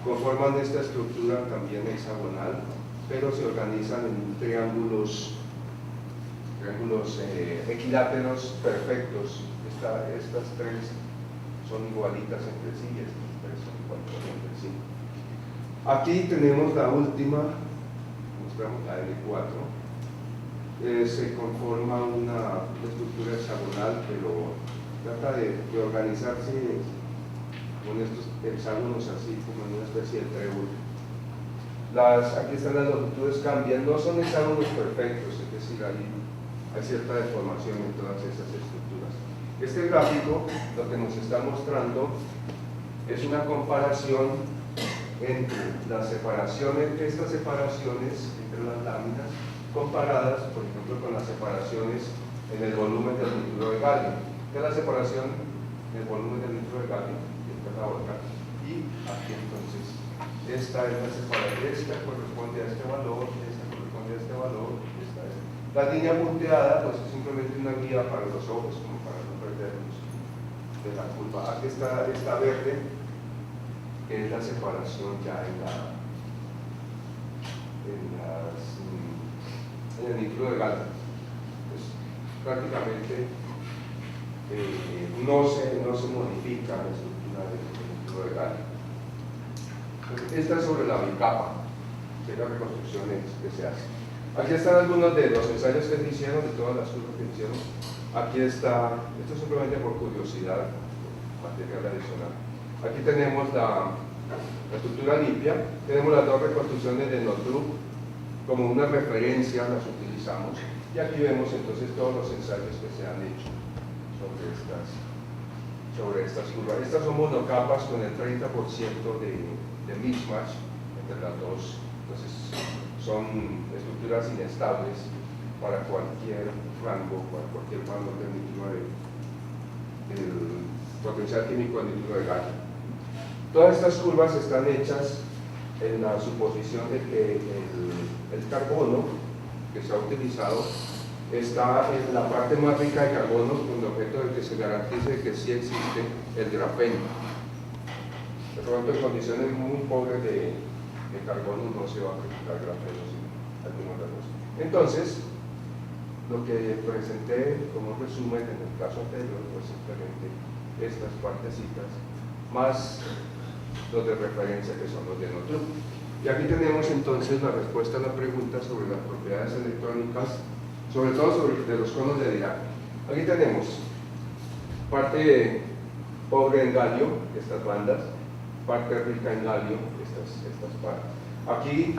conforman esta estructura también hexagonal, pero se organizan en triángulos equiláteros perfectos. Estas tres son igualitas entre sí y estas tres son igualitas entre sí. Aquí tenemos la última, mostramos la N4. Se conforma una estructura hexagonal, pero trata de organizarse con estos hexágonos así como en una especie de trébol. Aquí están las longitudes, cambian, no son hexágonos perfectos, es decir, hay cierta deformación en todas esas estructuras. Este gráfico lo que nos está mostrando es una comparación entre las separaciones, estas separaciones entre las láminas, comparadas, por ejemplo, con las separaciones en el volumen del nituro de galio. Que la separación en el volumen del nituro de galio, esta es la otra, y aquí entonces, esta es la separación, esta corresponde a este valor, esta corresponde a este valor, esta es. La línea punteada, pues es simplemente una guía para los ojos, como para no perdernos de la curva. Aquí está esta verde, que es la separación ya en el nituro de galio. Pues prácticamente no se modifica la estructura del nituro de galio. Entonces, esta es sobre la bicapa, que es la reconstrucción que se hace. Aquí están algunos de los ensayos que se hicieron, de todas las curvas que hicieron. Aquí está, esto simplemente por curiosidad, material adicional. Aquí tenemos la estructura limpia, tenemos las dos reconstrucciones de Northrop, como una referencia las utilizamos, y aquí vemos entonces todos los ensayos que se han hecho sobre estas curvas. Estas son monocapas con el 30% de mismatch entre las dos, entonces son estructuras inestables para cualquier rango del nituro del potencial químico del nituro de galio. Todas estas curvas están hechas en la suposición de que el carbono que se ha utilizado está en la parte más rica de carbono, con el objeto de que se garantice que sí existe el grafeno. De pronto, en condiciones muy pobres de carbono no se va a presentar grafeno, sino alguna otra cosa. Entonces, lo que presenté como resumen en el caso anterior fue simplemente estas partecitas, más los de referencia que son los de Northrop. Y aquí tenemos entonces la respuesta a la pregunta sobre las propiedades electrónicas, sobre todo de los conos de Dirac. Aquí tenemos parte pobre en galio, estas bandas, parte rica en galio, estas partes. Aquí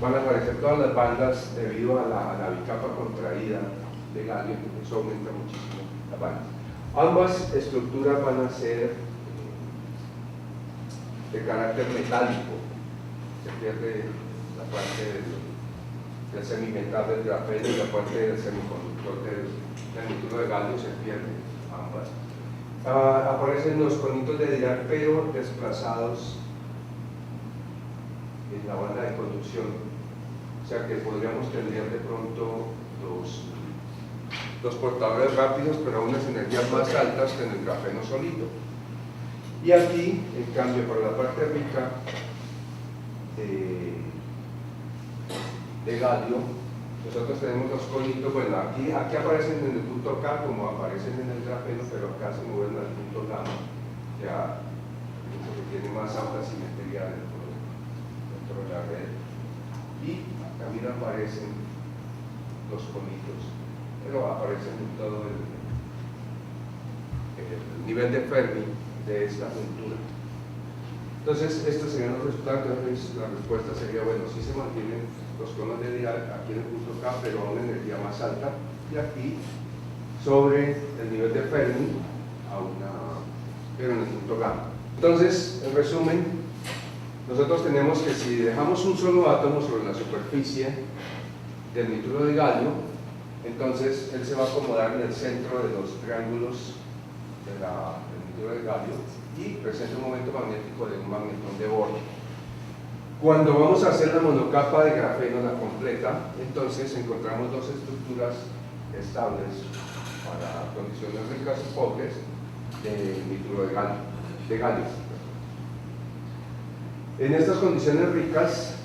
van a aparecer todas las bandas debido a la bicapa contraída de galio, que eso aumenta muchísimo la banda. Ambas estructuras van a ser de carácter metálico, se pierde la parte del semimetal del grafeno y la parte del semiconductor del nituro de galio, se pierden ambas. Aparecen los conitos de Dirac, pero desplazados en la banda de conducción, o sea que podríamos tener de pronto los portadores rápidos, pero a unas energías más altas que en el grafeno solito. Y aquí, en cambio, para la parte rica de galio, nosotros tenemos los conitos. Bueno, aquí aparecen en el punto K como aparecen en el grafeno, pero acá se mueven al punto gamma, ya que tiene más alta simetría dentro de la red. Y también aparecen los conitos, pero aparecen en todo el nivel de Fermi de esta juntura. Entonces, estos serían los resultados. Entonces, la respuesta sería, bueno, sí se mantienen los conos de Dirac aquí en el punto K, pero a una energía más alta, y aquí sobre el nivel de Fermi pero en el punto gamma. Entonces, en resumen, nosotros tenemos que si dejamos un solo átomo sobre la superficie del nitruro de galio, entonces él se va a acomodar en el centro de los triángulos del nitruro de galio y presenta un momento magnético de un magnetón de Bohr. Cuando vamos a hacer la monocapa de grafeno, la completa, entonces encontramos dos estructuras estables para condiciones ricas y pobres de nitruro de galio. En estas condiciones ricas,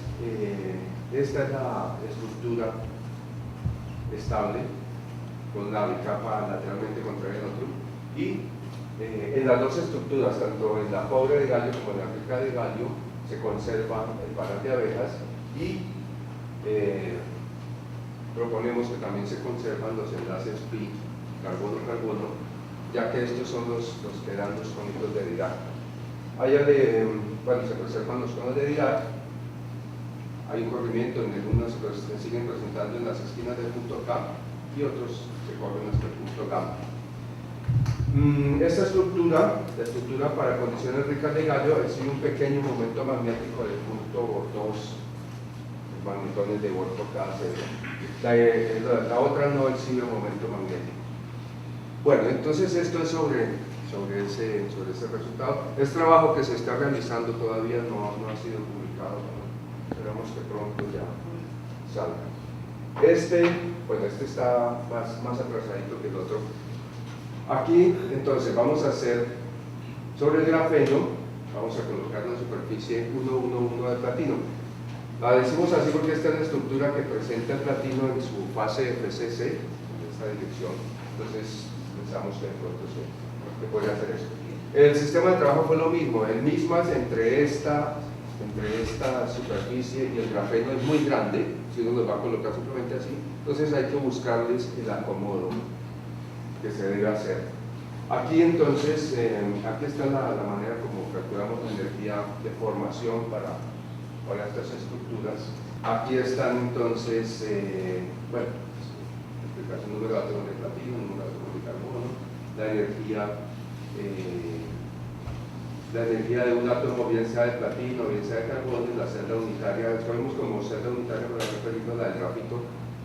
esta es la estructura estable con la bicapa lateralmente contraria al otro, y en las dos estructuras, tanto en la pobre de galio como en la rica de galio, se conserva el par de abejas, y proponemos que también se conservan los enlaces pi carbono-carbono, ya que estos son los que dan los conitos de Dirac. Se preservan los conos de Dirac, hay un corrimiento en algunos se siguen presentando en las esquinas del punto K y otros se corren hasta el punto gamma. Esta estructura, la estructura para condiciones ricas de galio, exhibe un pequeño momento magnético del punto 2 magnetones de Bohr por cada celda. La otra no exhibe momento magnético. Bueno, entonces esto es sobre ese resultado. Es trabajo que se está realizando, todavía no ha sido publicado, ¿no? Esperamos que pronto ya salga. Este está más atrasadito que el otro. Aquí, entonces, vamos a hacer sobre el grafeno, vamos a colocar la superficie 111 de platino. La decimos así porque esta es la estructura que presenta el platino en su fase FCC, en esta dirección. Entonces, pensamos que de pronto se puede hacer eso. El sistema de trabajo fue lo mismo, el mismas entre esta superficie y el grafeno es muy grande, si uno lo va a colocar simplemente así, entonces hay que buscarles el acomodo que se debe hacer. Aquí entonces, aquí está la manera como calculamos la energía de formación para estas estructuras. Aquí están entonces, explicación número de átomos de platino, número de átomos de carbono, la energía de un átomo, bien sea de platino, bien sea de carbono, en la celda unitaria, sabemos como celda unitaria para referirnos a la del grafito.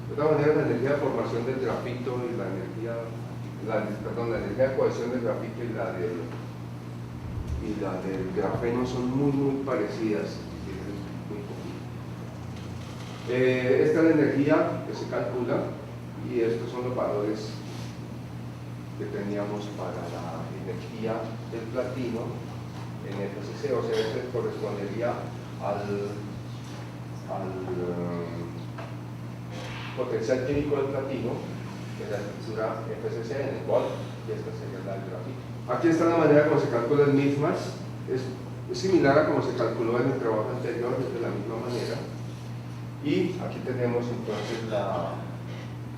De todas maneras, la energía de formación del grafito y la energía de cohesión del grafito y la del grafeno son muy parecidas. Esta es la energía que se calcula y estos son los valores que teníamos para la energía del platino en FCC, o sea, este correspondería al potencial químico del platino, que es la estructura FCC en el bol, y esta sería la del grafito. Aquí está la manera como se calculan mismas, es similar a como se calculó en el trabajo anterior, es de la misma manera. Y aquí tenemos entonces la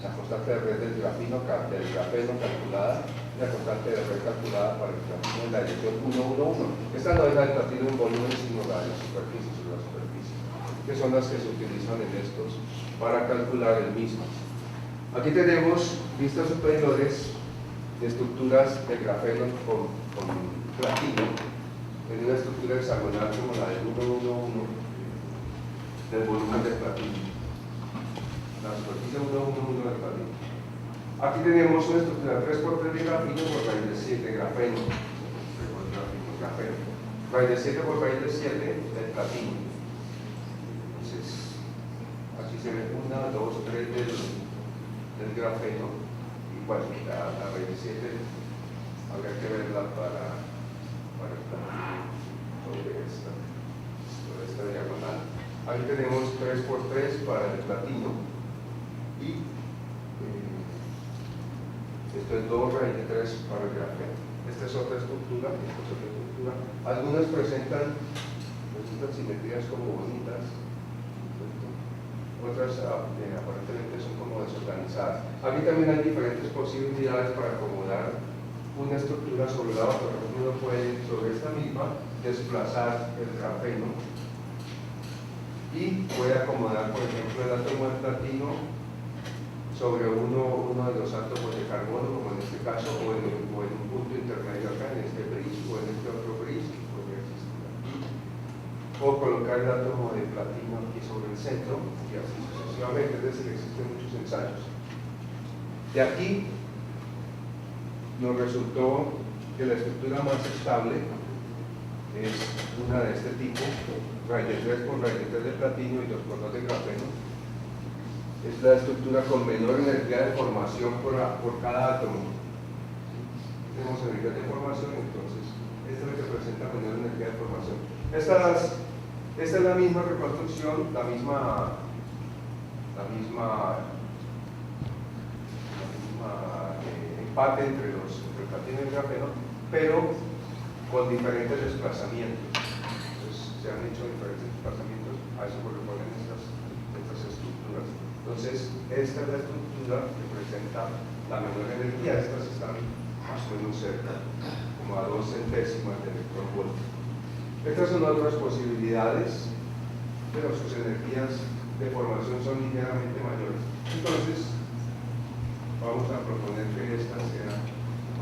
constante de red del grafeno calculada, la constante de red calculada para el platino en la dirección 111. Esta no es la del platino en volumen, sino la de la superficie sobre la superficie, que son las que se utilizan en estos para calcular el mismo. Aquí tenemos vistas superiores de estructuras de grafeno con platino en una estructura hexagonal como la del 111 del volumen del platino, la superficie 111 del platino. Aquí tenemos una estructura 3×3 de grafino por raíz de 7 grafeno, raíz de 7 por raíz de 7 del platino. Entonces, aquí se ve 1, 2, 3 del grafeno y bueno, la raíz 7 habría que verla para el platino sobre esta diagonal. Aquí tenemos 3×3 para el platino y esto es 2 raíz de 3 para el grafeno. Esta es otra estructura, esta es otra estructura. Algunas presentan simetrías como bonitas, otras aparentemente son como desorganizadas. Aquí también hay diferentes posibilidades para acomodar una estructura sobre la otra. Por ejemplo, uno puede sobre esta misma desplazar el grafeno y puede acomodar, por ejemplo, el átomo de platino sobre uno de los átomos de carbono, como en este caso, o en un punto intermedio acá, en este bris o en este otro bris, que podría existir aquí, o colocar el átomo de platino aquí sobre el centro, y así sucesivamente. Es decir, existen muchos ensayos. De aquí nos resultó que la estructura más estable es una de este tipo, raíz de 3 por raíz de 3 de platino y 2×2 de grafeno. Es la estructura con menor energía de formación por cada átomo. Tenemos energía de formación, entonces esta es la que presenta menor energía de formación. Esta es la misma reconstrucción, la misma empate entre el platino y el grafeno, pero con diferentes desplazamientos. Entonces se han hecho diferentes desplazamientos, a eso corresponden estas estructuras. Entonces, esta es la estructura que presenta la menor energía. Estas están más o menos cerca, como a 2 centésimas de electronvolt. Estas son otras posibilidades, pero sus energías de formación son ligeramente mayores. Entonces, vamos a proponer que esta sea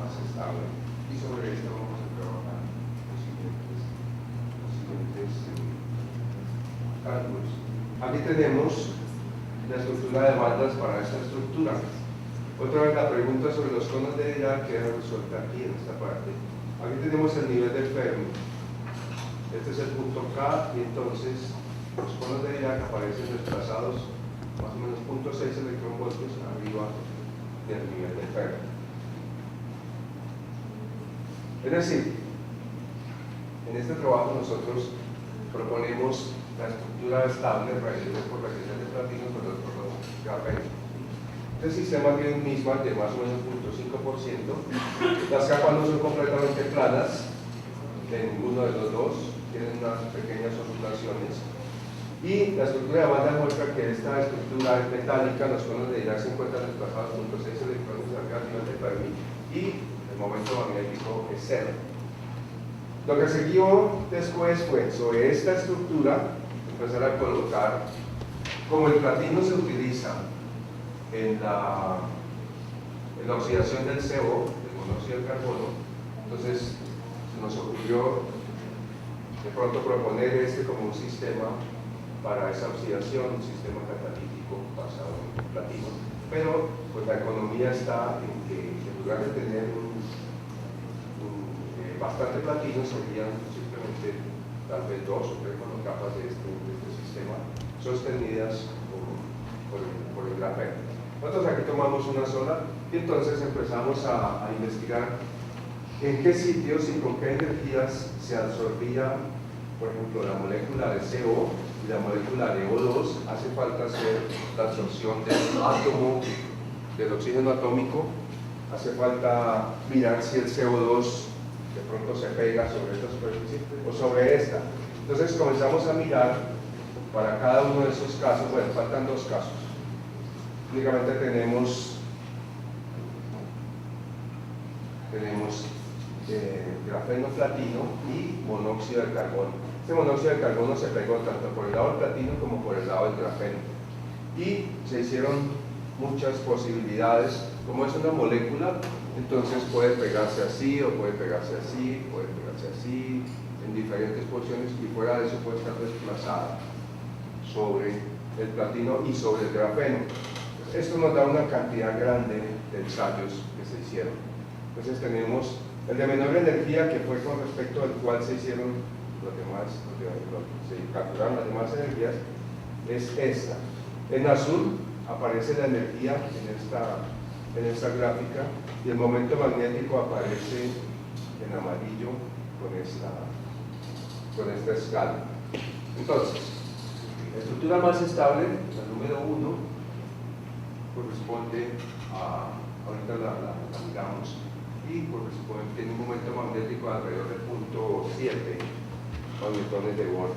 más estable y sobre esta vamos a trabajar los siguientes cálculos. Aquí tenemos la estructura de bandas para esta estructura. Otra vez la pregunta sobre los conos de Dirac queda resuelta aquí en esta parte. Aquí tenemos el nivel de Fermi. Este es el punto K y entonces los conos de Dirac aparecen desplazados más o menos 0.6 electronvoltios arriba del nivel de Fermi. Es decir, en este trabajo nosotros proponemos la estructura estable raíz por raíz de platino con 2×2 grafeno. Este sistema tiene un mismatch de más o menos 0.5%. Las capas no son completamente planas de ninguno de los dos, tienen unas pequeñas oscilaciones. Y la estructura de banda muestra que esta estructura es metálica, los conos de Dirac se encuentran desplazados 0.6 electrones arriba del nivel de Fermi y el momento magnético es 0. Lo que siguió después fue sobre esta estructura empezar a colocar, como el platino se utiliza en la oxidación del CO, del monóxido de carbono, entonces se nos ocurrió de pronto proponer este como un sistema para esa oxidación, un sistema catalítico basado en platino, pero pues la economía está en que en lugar de tener bastante platino serían simplemente tal vez 2 o 3 monocapas de este sistema sostenidas por el grafeno. Nosotros aquí tomamos una sola y entonces empezamos a investigar en qué sitios y con qué energías se absorbía, por ejemplo, la molécula de CO y la molécula de O2. Hace falta hacer la absorción del átomo, del oxígeno atómico, hace falta mirar si el CO2 de pronto se pega sobre esta superficie o sobre esta. Entonces comenzamos a mirar para cada uno de esos casos. Bueno, faltan 2 casos. Únicamente tenemos grafeno platino y monóxido de carbono. Este monóxido de carbono se pegó tanto por el lado del platino como por el lado del grafeno. Y se hicieron muchas posibilidades. Como es una molécula, entonces puede pegarse así, o puede pegarse así, puede pegarse así, en diferentes posiciones, y fuera de eso puede estar desplazada sobre el platino y sobre el grafeno. Esto nos da una cantidad grande de ensayos que se hicieron. Entonces tenemos el de menor energía, que fue con respecto al cual se hicieron se capturaron las demás energías, es esta. En azul aparece la energía en en esta gráfica, y el momento magnético aparece en amarillo con esta escala. Entonces, la estructura más estable, la número 1, corresponde a, ahorita la miramos, y corresponde, tiene un momento magnético alrededor del punto 7 magnetones de Bohr.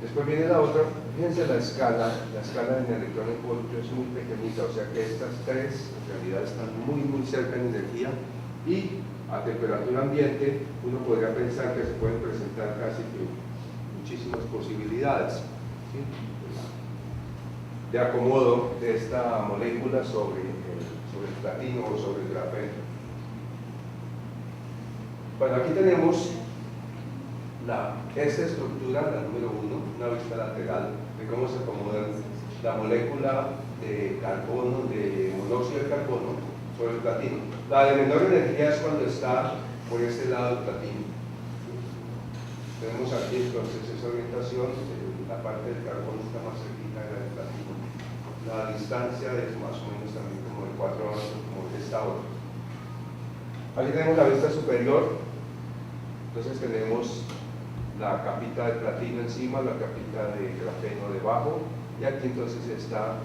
Después viene la otra, fíjense la escala en electrón en voltio es muy pequeñita, o sea que estas tres en realidad están muy cerca en energía, y a temperatura ambiente uno podría pensar que se pueden presentar casi que muchísimas posibilidades, ¿sí?, de acomodo de esta molécula sobre el platino o sobre el grafeno. Bueno, aquí tenemos esta estructura, la número 1, una vista lateral de cómo se acomoda la molécula de carbono, de monóxido de carbono sobre el platino. La de menor energía es cuando está por este lado del platino. Tenemos aquí entonces esa orientación, la parte del carbono está más cerquita de la del platino. La distancia es más o menos también como de 4 años, como de esta hora. Aquí tenemos la vista superior, entonces tenemos la capita de platino encima, la capita de grafeno debajo, y aquí entonces está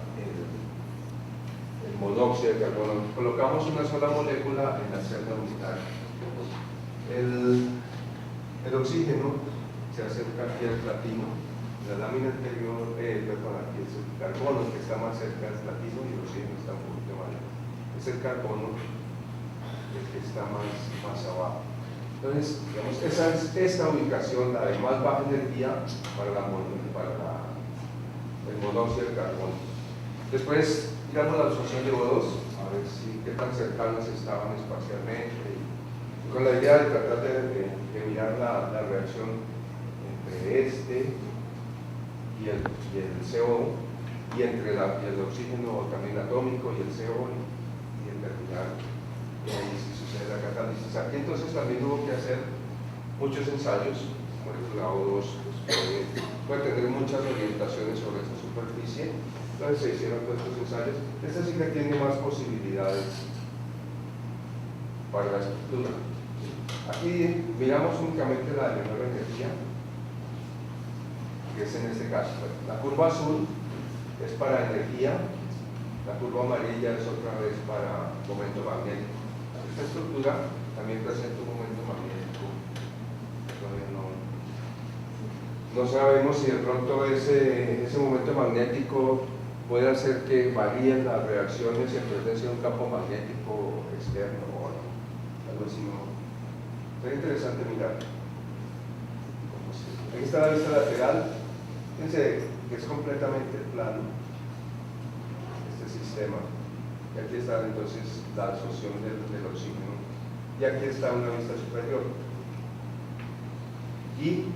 el monóxido de carbono. Colocamos una sola molécula en la celda unitaria. El oxígeno se acerca aquí al platino, la lámina anterior, aquí es el carbono que está más cerca del platino y el oxígeno está un poquito más lejos. Es el carbono el que está más abajo. Entonces, digamos, esa es esta ubicación, la de más baja energía para el monóxido de carbono. Después, digamos la absorción de O2, a ver qué tan cercanos estaban espacialmente, y con la idea de tratar de mirar la reacción entre este y el CO, y entre el oxígeno también atómico y el CO, y en terminar ahí si sucede la catálisis. Aquí entonces también hubo que hacer muchos ensayos, molécula O2 puede tener muchas orientaciones sobre esta superficie, entonces se hicieron todos estos ensayos. Esta sí que tiene más posibilidades para la estructura. Aquí miramos únicamente la de menor energía, que es en este caso. La curva azul es para energía, la curva amarilla es otra vez para momento magnético. Esta estructura también presenta un momento magnético. Todavía no sabemos si de pronto ese momento magnético puede hacer que varíen las reacciones en presencia de un campo magnético externo o algo así. Sería interesante mirar. Aquí está la vista lateral. Fíjense que es completamente plano este sistema. Y aquí está entonces la absorción del oxígeno, y aquí está una vista superior. Y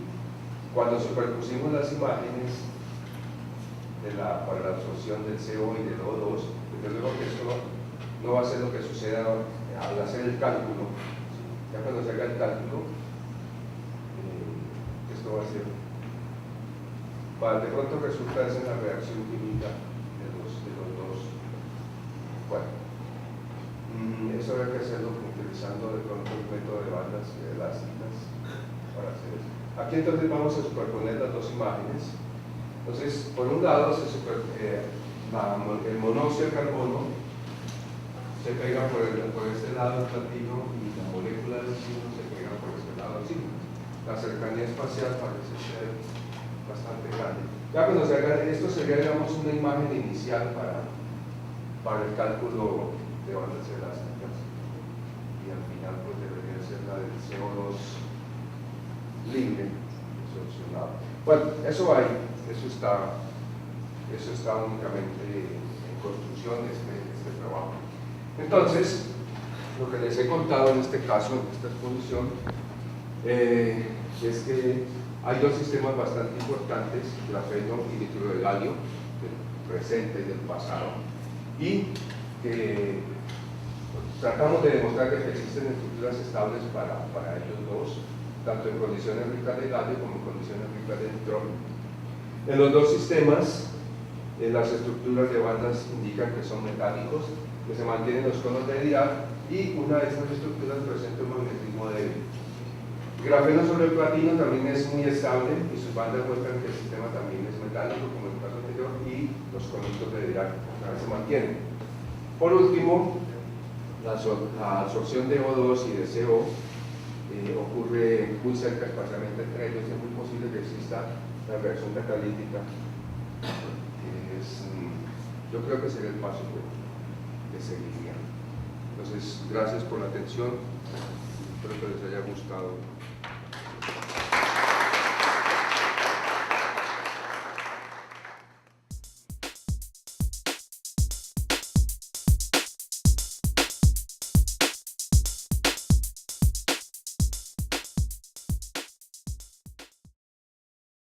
cuando superpusimos las imágenes para la absorción del CO y del O2, desde luego que esto no va a ser lo que suceda al hacer el cálculo. Ya cuando se haga el cálculo, esto va a ser, de pronto resulta esa la reacción química de los dos. Bueno, eso hay que hacerlo utilizando de pronto el método de bandas elásticas para hacer eso. Aquí entonces vamos a superponer las dos imágenes. Entonces, por un lado, el monóxido de carbono se pega por este lado del platino, y la molécula del oxígeno se pega por este lado del oxígeno. La cercanía espacial parece ser bastante grande. Ya cuando se haga esto, sería, digamos, una imagen inicial para el cálculo de bandas elásticas, y al final pues debería ser la del CO2 libre, solucionado. Bueno, eso está únicamente en construcción de este trabajo. Entonces, lo que les he contado en este caso, en esta exposición, es que hay dos sistemas bastante importantes, grafeno y nitruro de galio, del presente y del pasado, y que tratamos de demostrar que existen estructuras estables para ellos dos, tanto en condiciones ricas de galio como en condiciones ricas de nitrógeno. En los dos sistemas, las estructuras de bandas indican que son metálicos, que se mantienen los conos de Dirac, y una de estas estructuras presenta un magnetismo débil. El grafeno sobre el platino también es muy estable y sus bandas muestran que el sistema también es metálico como en el caso anterior, y los conitos de Dirac se mantienen. Por último, la absorción de O2 y de CO ocurre muy cerca espacialmente entre ellos, y es muy posible que exista la reacción catalítica, yo creo que sería el paso que seguiría. Entonces, gracias por la atención, espero que les haya gustado.